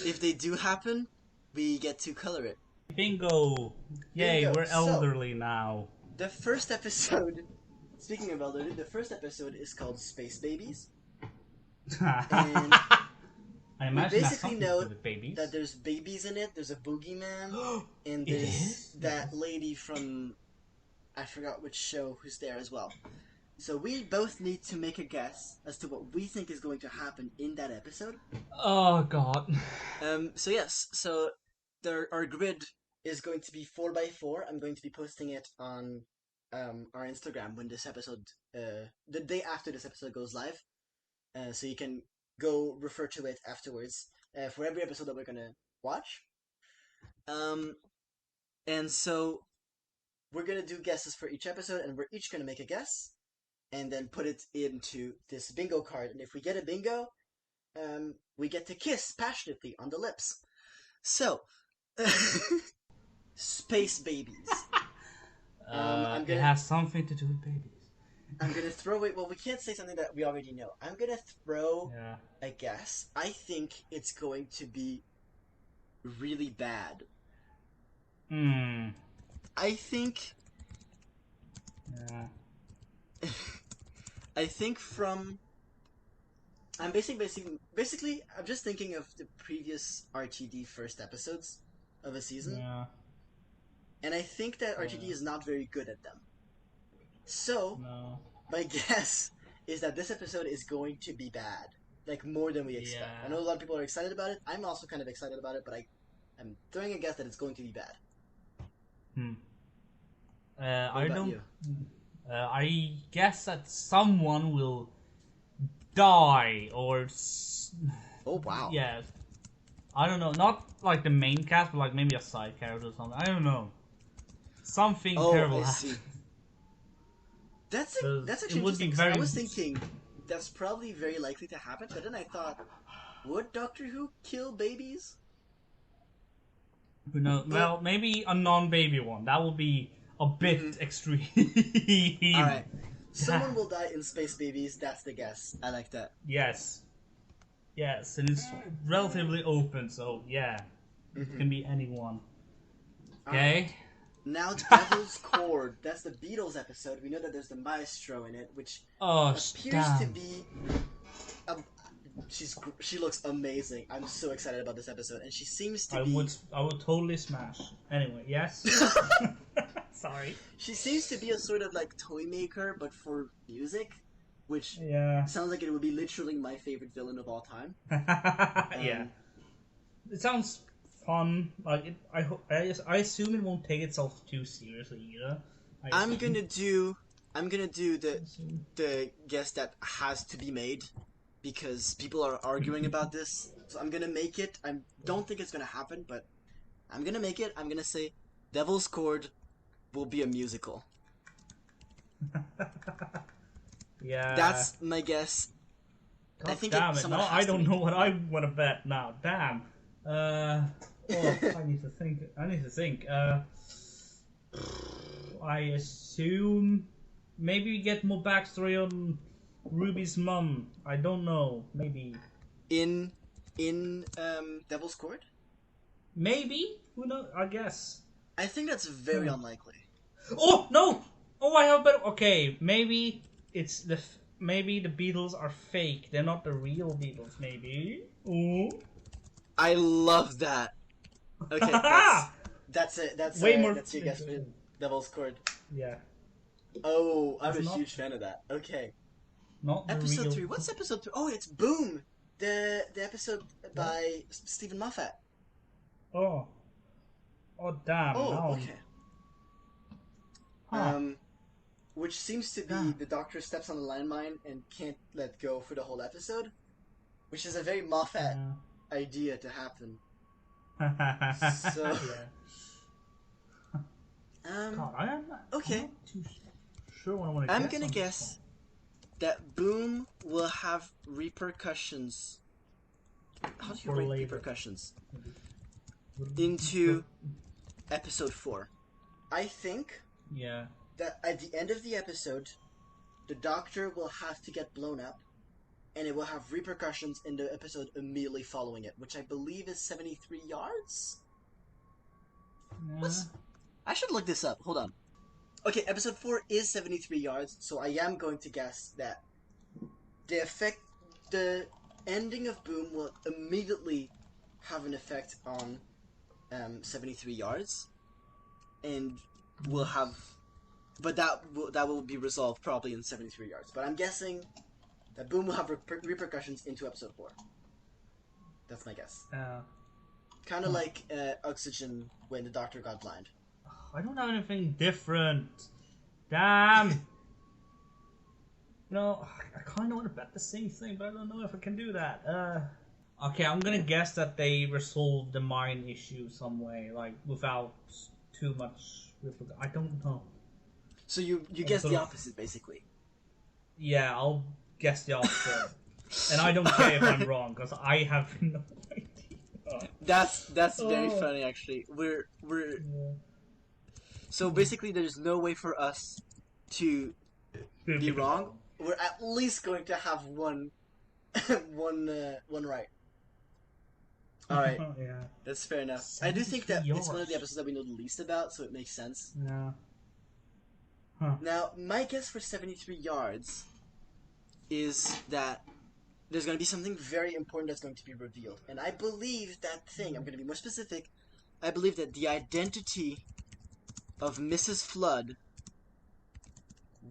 S3: if they do happen, we get to color it.
S2: Bingo! Yay,
S3: Bingo.
S2: we're elderly now.
S3: The first episode, speaking of elderly, the first episode is called Space Babies. And
S2: I
S3: we
S2: imagine
S3: basically know
S2: with babies.
S3: that there's babies in it, there's a boogeyman, and there's that lady from, I forgot which show, who's there as well. So we both need to make a guess as to what we think is going to happen in that episode.
S2: Oh God.
S3: So yes, so our grid is going to be 4x4. I'm going to be posting it on our Instagram when this episode, the day after this episode goes live. So you can go refer to it afterwards for every episode that we're gonna watch. And so we're gonna do guesses for each episode, and we're each gonna make a guess, and then put it into this bingo card. And if we get a bingo, we get to kiss passionately on the lips. So, Space Babies.
S2: It has something to do with babies.
S3: I'm gonna throw it. Well, we can't say something that we already know. I'm gonna throw a guess. I think it's going to be really bad. I think.
S2: Yeah.
S3: I think from. I'm basically. I'm just thinking of the previous RTD first episodes of a season.
S2: Yeah.
S3: And I think that RTD is not very good at them. So,
S2: No.
S3: my guess is that this episode is going to be bad. Like, more than we expect.
S2: Yeah.
S3: I know a lot of people are excited about it. I'm also kind of excited about it, but I'm throwing a guess that it's going to be bad.
S2: I don't.
S3: You?
S2: I guess that someone will die or.
S3: Oh, wow.
S2: Yeah. I don't know. Not like the main cast, but like maybe a side character or something. I don't know. Something terrible
S3: I see.
S2: happens.
S3: That's actually
S2: it would be
S3: interesting.
S2: very...
S3: I was thinking that's probably very likely to happen, but then I thought, would Doctor Who kill babies?
S2: Who knows? Well, maybe a non-baby one. That would be a bit extreme.
S3: Alright. Someone will die in Space Babies, that's the guess. I like that.
S2: Yes. Yes, and it's relatively open, so yeah. It can be anyone. Okay?
S3: Right. Now, Devil's Chord. That's the Beatles episode. We know that there's the maestro in it, which appears to be... she looks amazing. I'm so excited about this episode, and she seems to be...
S2: I would totally smash. Anyway, yes? Sorry.
S3: She seems to be a sort of like toy maker, but for music, which sounds like it would be literally my favorite villain of all time.
S2: Yeah. It sounds fun. Like I assume it won't take itself too seriously either.
S3: I'm gonna do I'm gonna do the guess that has to be made because people are arguing about this. So I'm gonna make it. I don't think it's gonna happen, but I'm gonna make it. I'm gonna say Devil's Chord will be a musical.
S2: Yeah.
S3: That's my guess.
S2: God
S3: I think
S2: damn it!
S3: someone
S2: No,
S3: has
S2: I
S3: to
S2: don't
S3: make
S2: know
S3: it.
S2: what I want to bet now. Damn. Oh, I need to think. I assume maybe we get more backstory on Ruby's mom. I don't know. Maybe.
S3: In Devil's Chord?
S2: Maybe. Who knows? I guess.
S3: I think that's very unlikely.
S2: Oh no! Oh, I have better. Okay, maybe it's maybe the Beatles are fake. They're not the real Beatles. Maybe. Oh.
S3: I love that. Okay, that's it. That's
S2: Way more
S3: that's your guess for
S2: interesting.
S3: Devil's Chord.
S2: Yeah.
S3: Oh, I'm
S2: It's
S3: a
S2: not-
S3: huge fan of that. Okay,
S2: Not the
S3: episode
S2: real.
S3: 3. What's episode 3? Oh, it's Boom. The episode by Stephen Moffat.
S2: Oh. Oh damn!
S3: Oh,
S2: Now.
S3: okay.
S2: Huh.
S3: Which seems to be
S2: Damn.
S3: the Doctor steps on the landmine and can't let go for the whole episode, which is a very Moffat idea to happen. So,
S2: God, I'm
S3: okay.
S2: not too sure what I want to
S3: I'm
S2: guess.
S3: gonna
S2: on
S3: guess that Boom will have repercussions. How do you
S2: For
S3: rate
S2: later.
S3: repercussions?
S2: this.
S3: Into episode 4. I think
S2: Yeah.
S3: that at the end of the episode, the Doctor will have to get blown up, and it will have repercussions in the episode immediately following it, which I believe is 73 yards?
S2: Yeah.
S3: I should look this up. Hold on. Okay, episode 4 is 73 yards, so I am going to guess that the ending of Boom will immediately have an effect on 73 yards, and will have, but that will be resolved probably in 73 yards. But I'm guessing that Boom will have repercussions into episode 4. That's my guess. Kind of like Oxygen when the Doctor got blind.
S2: I don't have anything different. Damn. No, I kind of want to bet the same thing, but I don't know if I can do that. Okay, I'm gonna guess that they resolved the mine issue some way, like without too much. I don't know.
S3: So you guess the opposite, basically.
S2: Yeah, I'll guess the opposite, and I don't care if I'm wrong because I have no idea.
S3: That's very funny, actually. We're so basically there's no way for us to be wrong. We're at least going to have one right. All right,
S2: Yeah.
S3: that's fair enough. I do think that
S2: 73
S3: it's one of the
S2: yards.
S3: episodes that we know the least about, so it makes sense.
S2: Yeah.
S3: Now, my guess for 73 yards is that there's going to be something very important that's going to be revealed. And I believe that thing, I'm going to be more specific, I believe that the identity of Mrs. Flood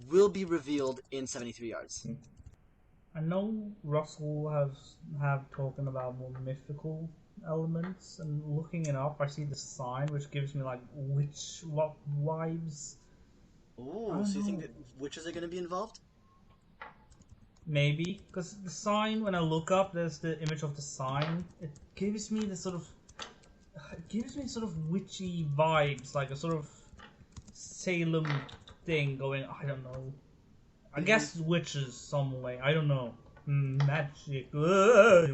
S3: will be revealed in 73 yards.
S2: I know Russell have talking about more mythical elements, and looking it up, I see the sign, which gives me like what vibes.
S3: Oh, so you think that witches are going to be involved?
S2: Maybe, because the sign, when I look up, there's the image of the sign. It gives me the sort of witchy vibes, like a sort of Salem thing going. I don't know. I guess witches some way. I don't know. Magic.
S3: I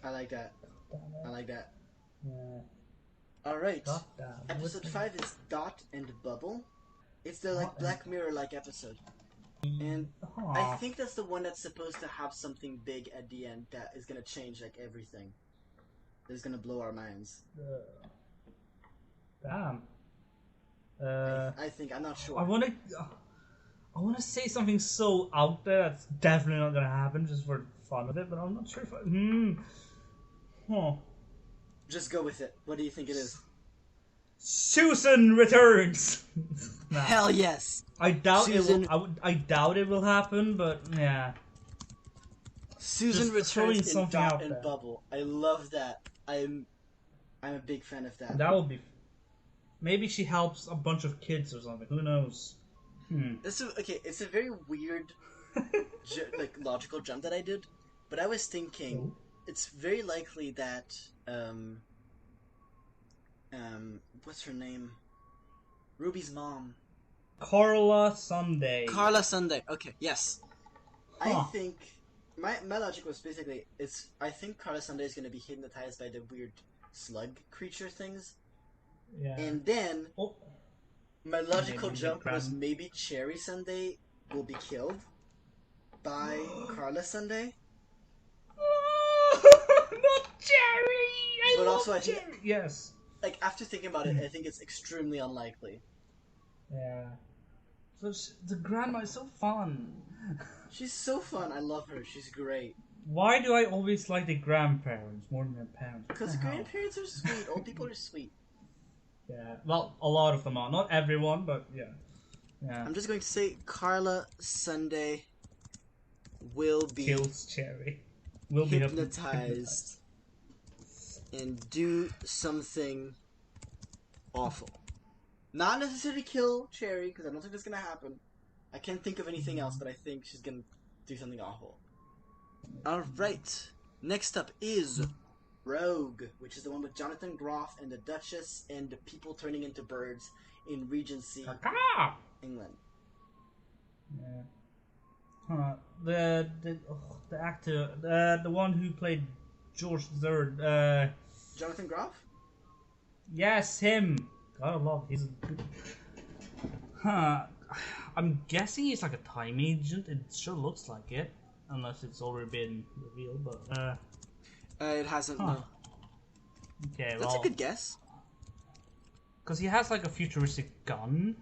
S3: like that. I like that.
S2: Yeah.
S3: Alright.
S2: Damn.
S3: Episode 5 is Dot and Bubble. It's the like Black Mirror-like episode. And I think that's the one that's supposed to have something big at the end that is going to change like everything. That's going to blow our minds.
S2: Damn.
S3: I think, I'm not sure.
S2: I want to say something so out there that's definitely not gonna happen, just for fun of it. But I'm not sure if
S3: Just go with it. What do you think it is?
S2: Susan returns. Nah.
S3: Hell yes.
S2: I doubt
S3: Susan-
S2: it will. I doubt it will happen, but yeah.
S3: Susan
S2: Just throwing
S3: returns in
S2: something
S3: Dot
S2: out
S3: and
S2: there.
S3: Bubble. I love that. I'm a big fan of that.
S2: That would be. Maybe she helps a bunch of kids or something. Who knows?
S3: Okay, it's a very weird, logical jump that I did, but I was thinking it's very likely that what's her name? Ruby's mom.
S2: Carla Sunday.
S3: Carla Sunday. Okay, yes. I
S2: Huh.
S3: think my logic was basically I think Carla Sunday is going to be hypnotized by the weird slug creature things,
S2: Yeah.
S3: and then
S2: Oh.
S3: my logical
S2: Maybe
S3: jump was
S2: Grand-
S3: maybe Cherry Sunday will be killed by Carla Sunday.
S2: Not Jerry! I
S3: But
S2: love
S3: also, I think,
S2: Jerry! Yes.
S3: like, after thinking about it, I think it's extremely unlikely.
S2: Yeah. So the grandma is so fun.
S3: She's so fun. I love her. She's great.
S2: Why do I always like the grandparents more than their parents?
S3: Because
S2: What the hell?
S3: grandparents are sweet. Old people are sweet.
S2: Yeah. Well, a lot of them are. Not everyone, but yeah. Yeah.
S3: I'm just going to say Carla Sunday will be
S2: Kills Cherry. Will be
S3: hypnotized and do something awful. Not necessarily kill Cherry, because I don't think that's going to happen. I can't think of anything else, but I think she's going to do something awful. Alright. Next up is Rogue, which is the one with Jonathan Groff and the Duchess and the people turning into birds in Regency, England.
S2: Yeah. Huh. The actor, the one who played George III.
S3: Jonathan Groff?
S2: Yes, him. Gotta love. He's a good. Huh. I'm guessing he's like a time agent. It sure looks like it, unless it's already been revealed. But
S3: It hasn't. No.
S2: Okay,
S3: That's a good guess.
S2: Because he has like a futuristic gun.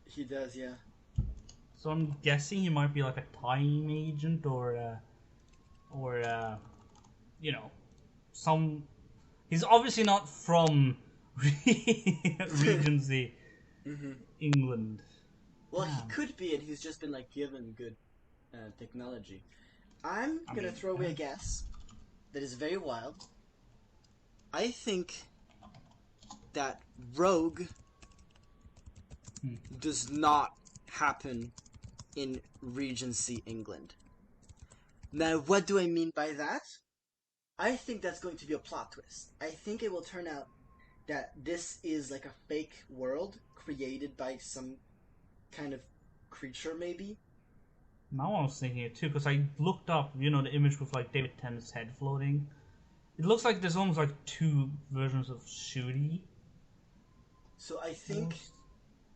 S3: He does, yeah.
S2: So I'm guessing he might be like a time agent or you know, some. He's obviously not from Regency, England.
S3: Well, he could be, and he's just been like given good technology. I'm gonna throw away a guess that is very wild. I think that Rogue does not happen in Regency, England. Now, what do I mean by that? I think that's going to be a plot twist. I think it will turn out that this is like a fake world created by some kind of creature, maybe.
S2: Now I was thinking it too, because I looked up, you know, the image with like David Tennant's head floating. It looks like there's almost like two versions of Shooty.
S3: So I think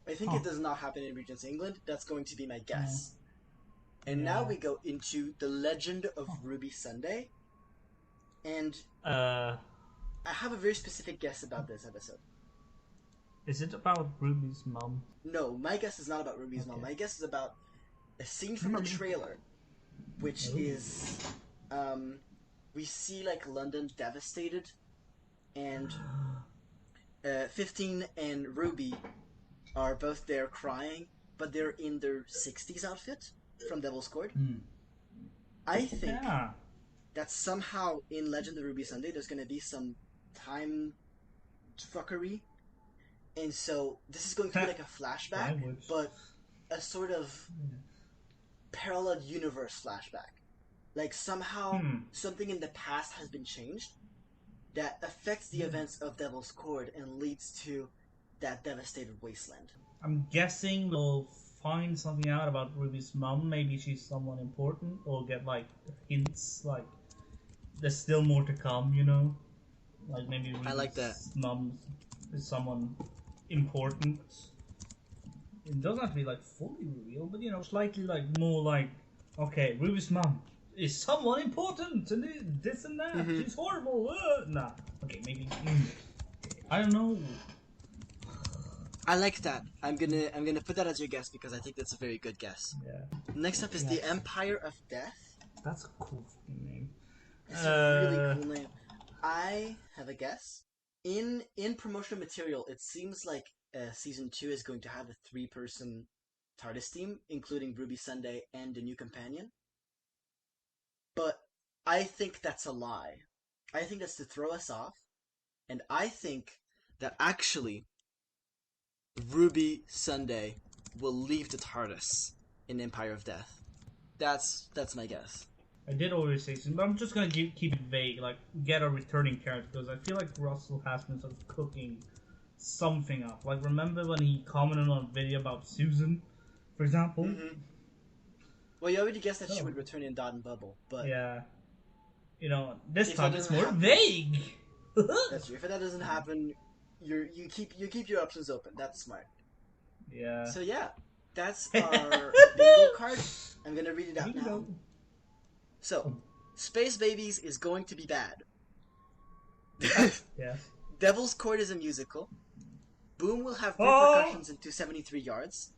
S3: it does not happen in Regency, England. That's going to be my guess. And now we go into the Legend of Ruby Sunday. And I have a very specific guess about this episode.
S2: Is it about Ruby's mom?
S3: No, my guess is not about Ruby's mom. My guess is about a scene from the trailer, which is we see like London devastated, and 15 and Ruby are both there crying, but they're in their 60s outfit from Devil's Court. I think that somehow in Legend of Ruby Sunday there's going to be some time fuckery, and so this is going to be like a flashback, but a sort of parallel universe flashback. Like somehow something in the past has been changed that affects the events of Devil's Court and leads to that devastated wasteland.
S2: I'm guessing we'll find something out about Ruby's mom. Maybe she's someone important, or get like hints like there's still more to come, you know? Like maybe Ruby's
S3: I like that.
S2: mom is someone important. It doesn't have to be like fully revealed, but you know, slightly like more like, okay, Ruby's mom is someone important and this and that. She's horrible. Nah. Okay, maybe. I don't know.
S3: I like that. I'm gonna put that as your guess because I think that's a very good guess.
S2: Yeah.
S3: Next up is the Empire of Death.
S2: That's a cool name.
S3: It's a really cool name. I have a guess. In promotional material, it seems like season 2 is going to have a 3-person TARDIS team, including Ruby Sunday and a new companion. But I think that's a lie. I think that's to throw us off, and I think that actually Ruby Sunday will leave the TARDIS in Empire of Death. That's my guess.
S2: I did already say something, but I'm just gonna keep it vague. Like, get a returning character, because I feel like Russell has been sort of cooking something up. Like, remember when he commented on a video about Susan, for example?
S3: Mm-hmm. Well, you already guessed that she would return in Dot and Bubble, but
S2: yeah, you know, this
S3: if
S2: time
S3: that
S2: it's
S3: doesn't
S2: more
S3: happen-
S2: vague.
S3: That's true. If that doesn't happen, you keep your options open. That's smart.
S2: Yeah.
S3: So yeah, that's our bingo card. I'm gonna read it out now. So, Space Babies is going to be bad.
S2: Yes.
S3: Devil's Court is a musical. Boom will have repercussions into 73 yards.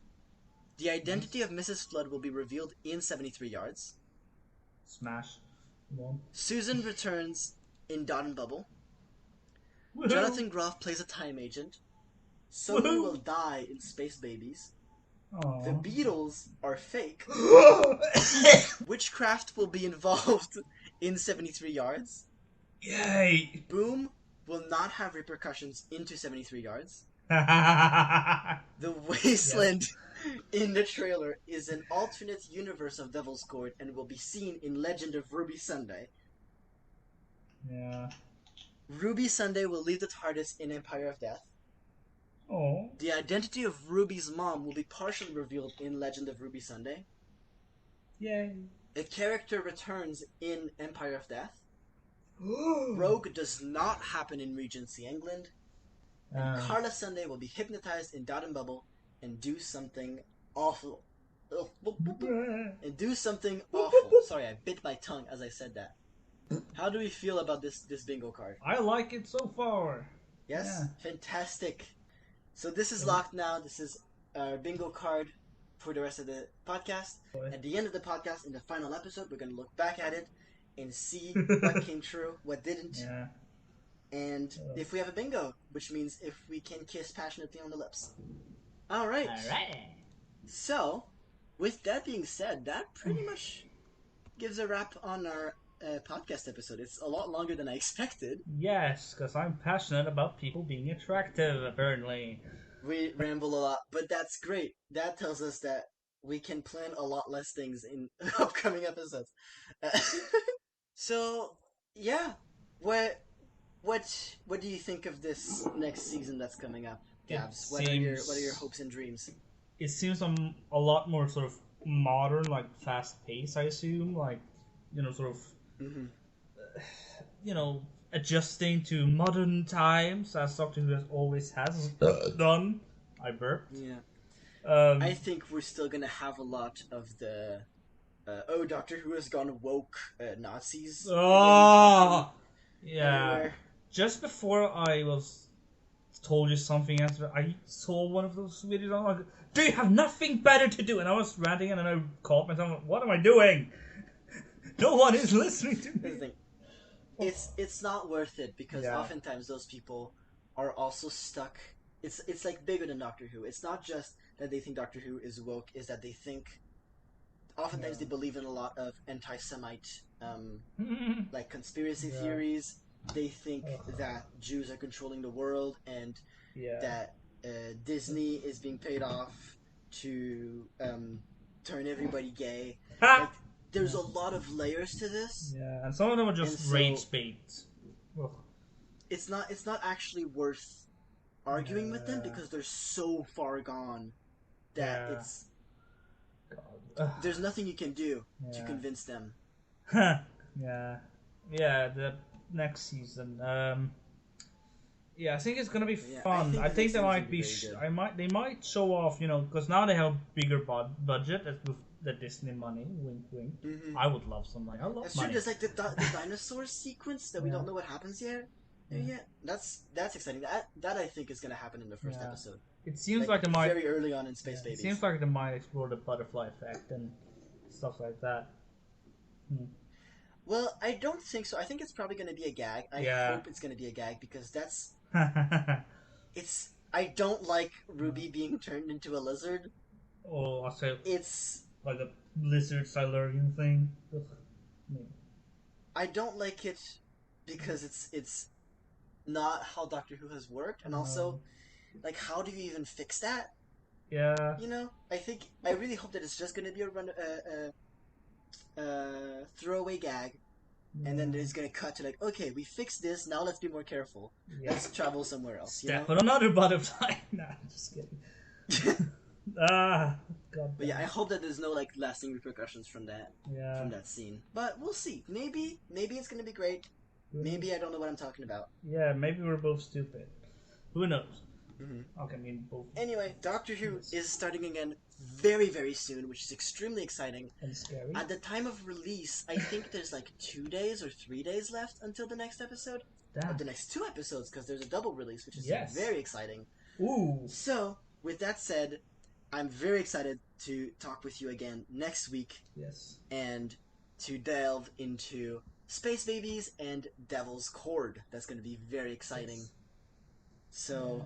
S3: The identity of Mrs. Flood will be revealed in 73 yards.
S2: Smash. One.
S3: Susan returns in Dot and Bubble.
S2: Woohoo!
S3: Jonathan Groff plays a time agent. Someone will die in Space Babies.
S2: Aww.
S3: The Beatles are fake. Witchcraft will be involved in 73 yards.
S2: Yay!
S3: Boom will not have repercussions into 73 yards.
S2: Yeah.
S3: The Wasteland in the trailer is an alternate universe of Devil's Court and will be seen in Legend of Ruby Sunday. Ruby Sunday will leave the TARDIS in Empire of Death.
S2: Oh.
S3: The identity of Ruby's mom will be partially revealed in Legend of Ruby Sunday.
S2: Yay.
S3: A character returns in Empire of Death. Rogue does not happen in Regency England. And Carla Sunday will be hypnotized in Dot and Bubble and do something awful. And do something awful. Sorry, I bit my tongue as I said that. How do we feel about this bingo card?
S2: I like it so far.
S3: Yes?
S2: Yeah.
S3: Fantastic. So this is locked now. This is our bingo card for the rest of the podcast. At the end of the podcast, in the final episode, we're going to look back at it and see what came true, what didn't.
S2: Yeah.
S3: And if we have a bingo, which means if we can kiss passionately on the lips. Alright. So, with that being said, that pretty much gives a wrap on our podcast episode. It's a lot longer than I expected.
S2: Yes, because I'm passionate about people being attractive, apparently.
S3: We ramble a lot, but that's great. That tells us that we can plan a lot less things in upcoming episodes. So, yeah. What do you think of this next season that's coming up, Gabs? What are your hopes and dreams?
S2: It seems a lot more sort of modern, like fast paced, I assume, like, you know, sort of you know, adjusting to modern times as Doctor Who always has done. I burped.
S3: Yeah. I think we're still gonna have a lot of the Doctor Who has gone woke Nazis.
S2: Oh, yeah.
S3: Everywhere.
S2: Just before I was told you something else, I saw one of those videos. I'm like, "Do you have nothing better to do?" And I was ranting, and then I caught myself. What am I doing? No one is listening to me.
S3: It's not worth it because oftentimes those people are also stuck. It's like bigger than Doctor Who. It's not just that they think Doctor Who is woke; is that they think. Oftentimes they believe in a lot of anti-Semite, like conspiracy theories. They think that Jews are controlling the world and that Disney is being paid off to turn everybody gay. Like, there's a lot of layers to this.
S2: Yeah, and some of them are just rage bait.
S3: It's not actually worth arguing with them because they're so far gone that it's there's nothing you can do to convince them.
S2: Yeah, the next season. Yeah, I think it's gonna be fun. I think they might be. They might show off, you know, because now they have a bigger budget with the Disney money. Wink, wink. I would love some money. I love
S3: That's
S2: money.
S3: true. There's like the dinosaur sequence that we don't know what happens yet. Yeah, that's exciting. That I think is gonna happen in the first episode.
S2: It seems like they might
S3: very early on in Space Babies.
S2: It seems like they might explore the butterfly effect and stuff like that.
S3: Well, I don't think so. I think it's probably going to be a gag. I hope it's going to be a gag because that's it's. I don't like Ruby being turned into a lizard.
S2: Oh, I'll say
S3: it's
S2: like a lizard Silurian thing.
S3: I don't like it because it's not how Doctor Who has worked, and also, like, how do you even fix that?
S2: Yeah.
S3: You know, I really hope that it's just gonna be a throwaway gag, and then it's gonna cut to like, okay, we fixed this. Now let's be more careful.
S2: Yeah.
S3: Let's travel somewhere else. You
S2: Step
S3: know.
S2: on another butterfly. Nah, just kidding. God.
S3: But yeah, I hope that there's no like lasting repercussions from that
S2: Yeah.
S3: scene. But we'll see. Maybe it's gonna be great. Maybe I don't know what I'm talking about.
S2: Yeah, maybe we're both stupid. Who knows?
S3: Mm-hmm.
S2: Okay, I mean both.
S3: Anyway, Doctor Who is starting again very, very soon, which is extremely exciting.
S2: And scary.
S3: At the time of release, I think there's like 2 days or 3 days left until the next episode.
S2: Damn.
S3: Or the next 2 episodes, because there's a double release, which is
S2: Yes.
S3: very exciting.
S2: Ooh.
S3: So, with that said, I'm very excited to talk with you again next week.
S2: Yes.
S3: And to delve into Space Babies and Devil's Cord. That's going to be very exciting.
S2: Yes.
S3: So,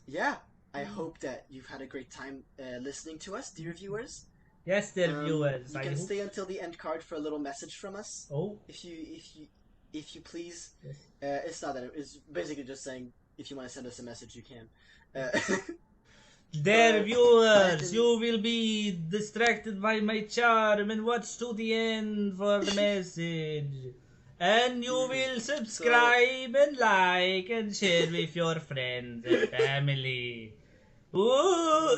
S3: yeah, I hope that you've had a great time listening to us, dear viewers.
S2: Yes, dear viewers.
S3: You can stay until the end card for a little message from us.
S2: Oh.
S3: If you please.
S2: Yes.
S3: It's not that. It's basically just saying if you want to send us a message, you can.
S2: Dear viewers, you will be distracted by my charm and watch to the end for the message. And you will subscribe and like and share with your friends and family. Ooh.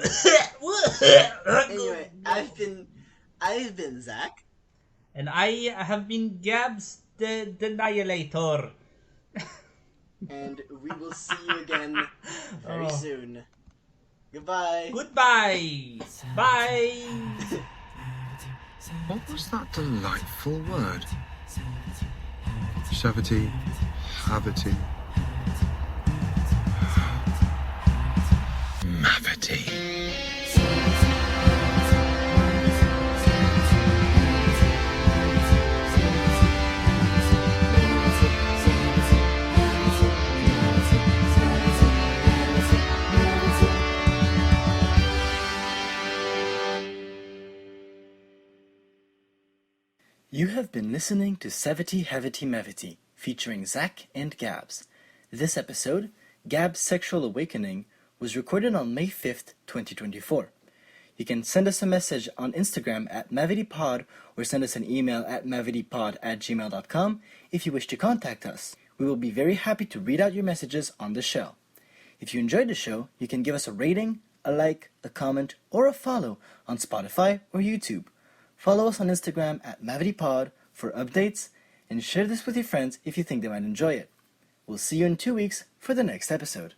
S3: Anyway, I've been Zach.
S2: And I have been Gabs the Annihilator.
S3: And we will see you again very soon. Goodbye.
S2: Goodbye. Bye.
S1: What was that delightful word? Savity Havity Mavity.
S3: You have been listening to Savity Havity Mavity, featuring Zak and Gabs. This episode, Gab's Sexual Awakening, was recorded on May 5th, 2024. You can send us a message on Instagram at MavityPod or send us an email at mavitypod@gmail.com if you wish to contact us. We will be very happy to read out your messages on the show. If you enjoyed the show, you can give us a rating, a like, a comment, or a follow on Spotify or YouTube. Follow us on Instagram at MavityPod for updates, and share this with your friends if you think they might enjoy it. We'll see you in 2 weeks for the next episode.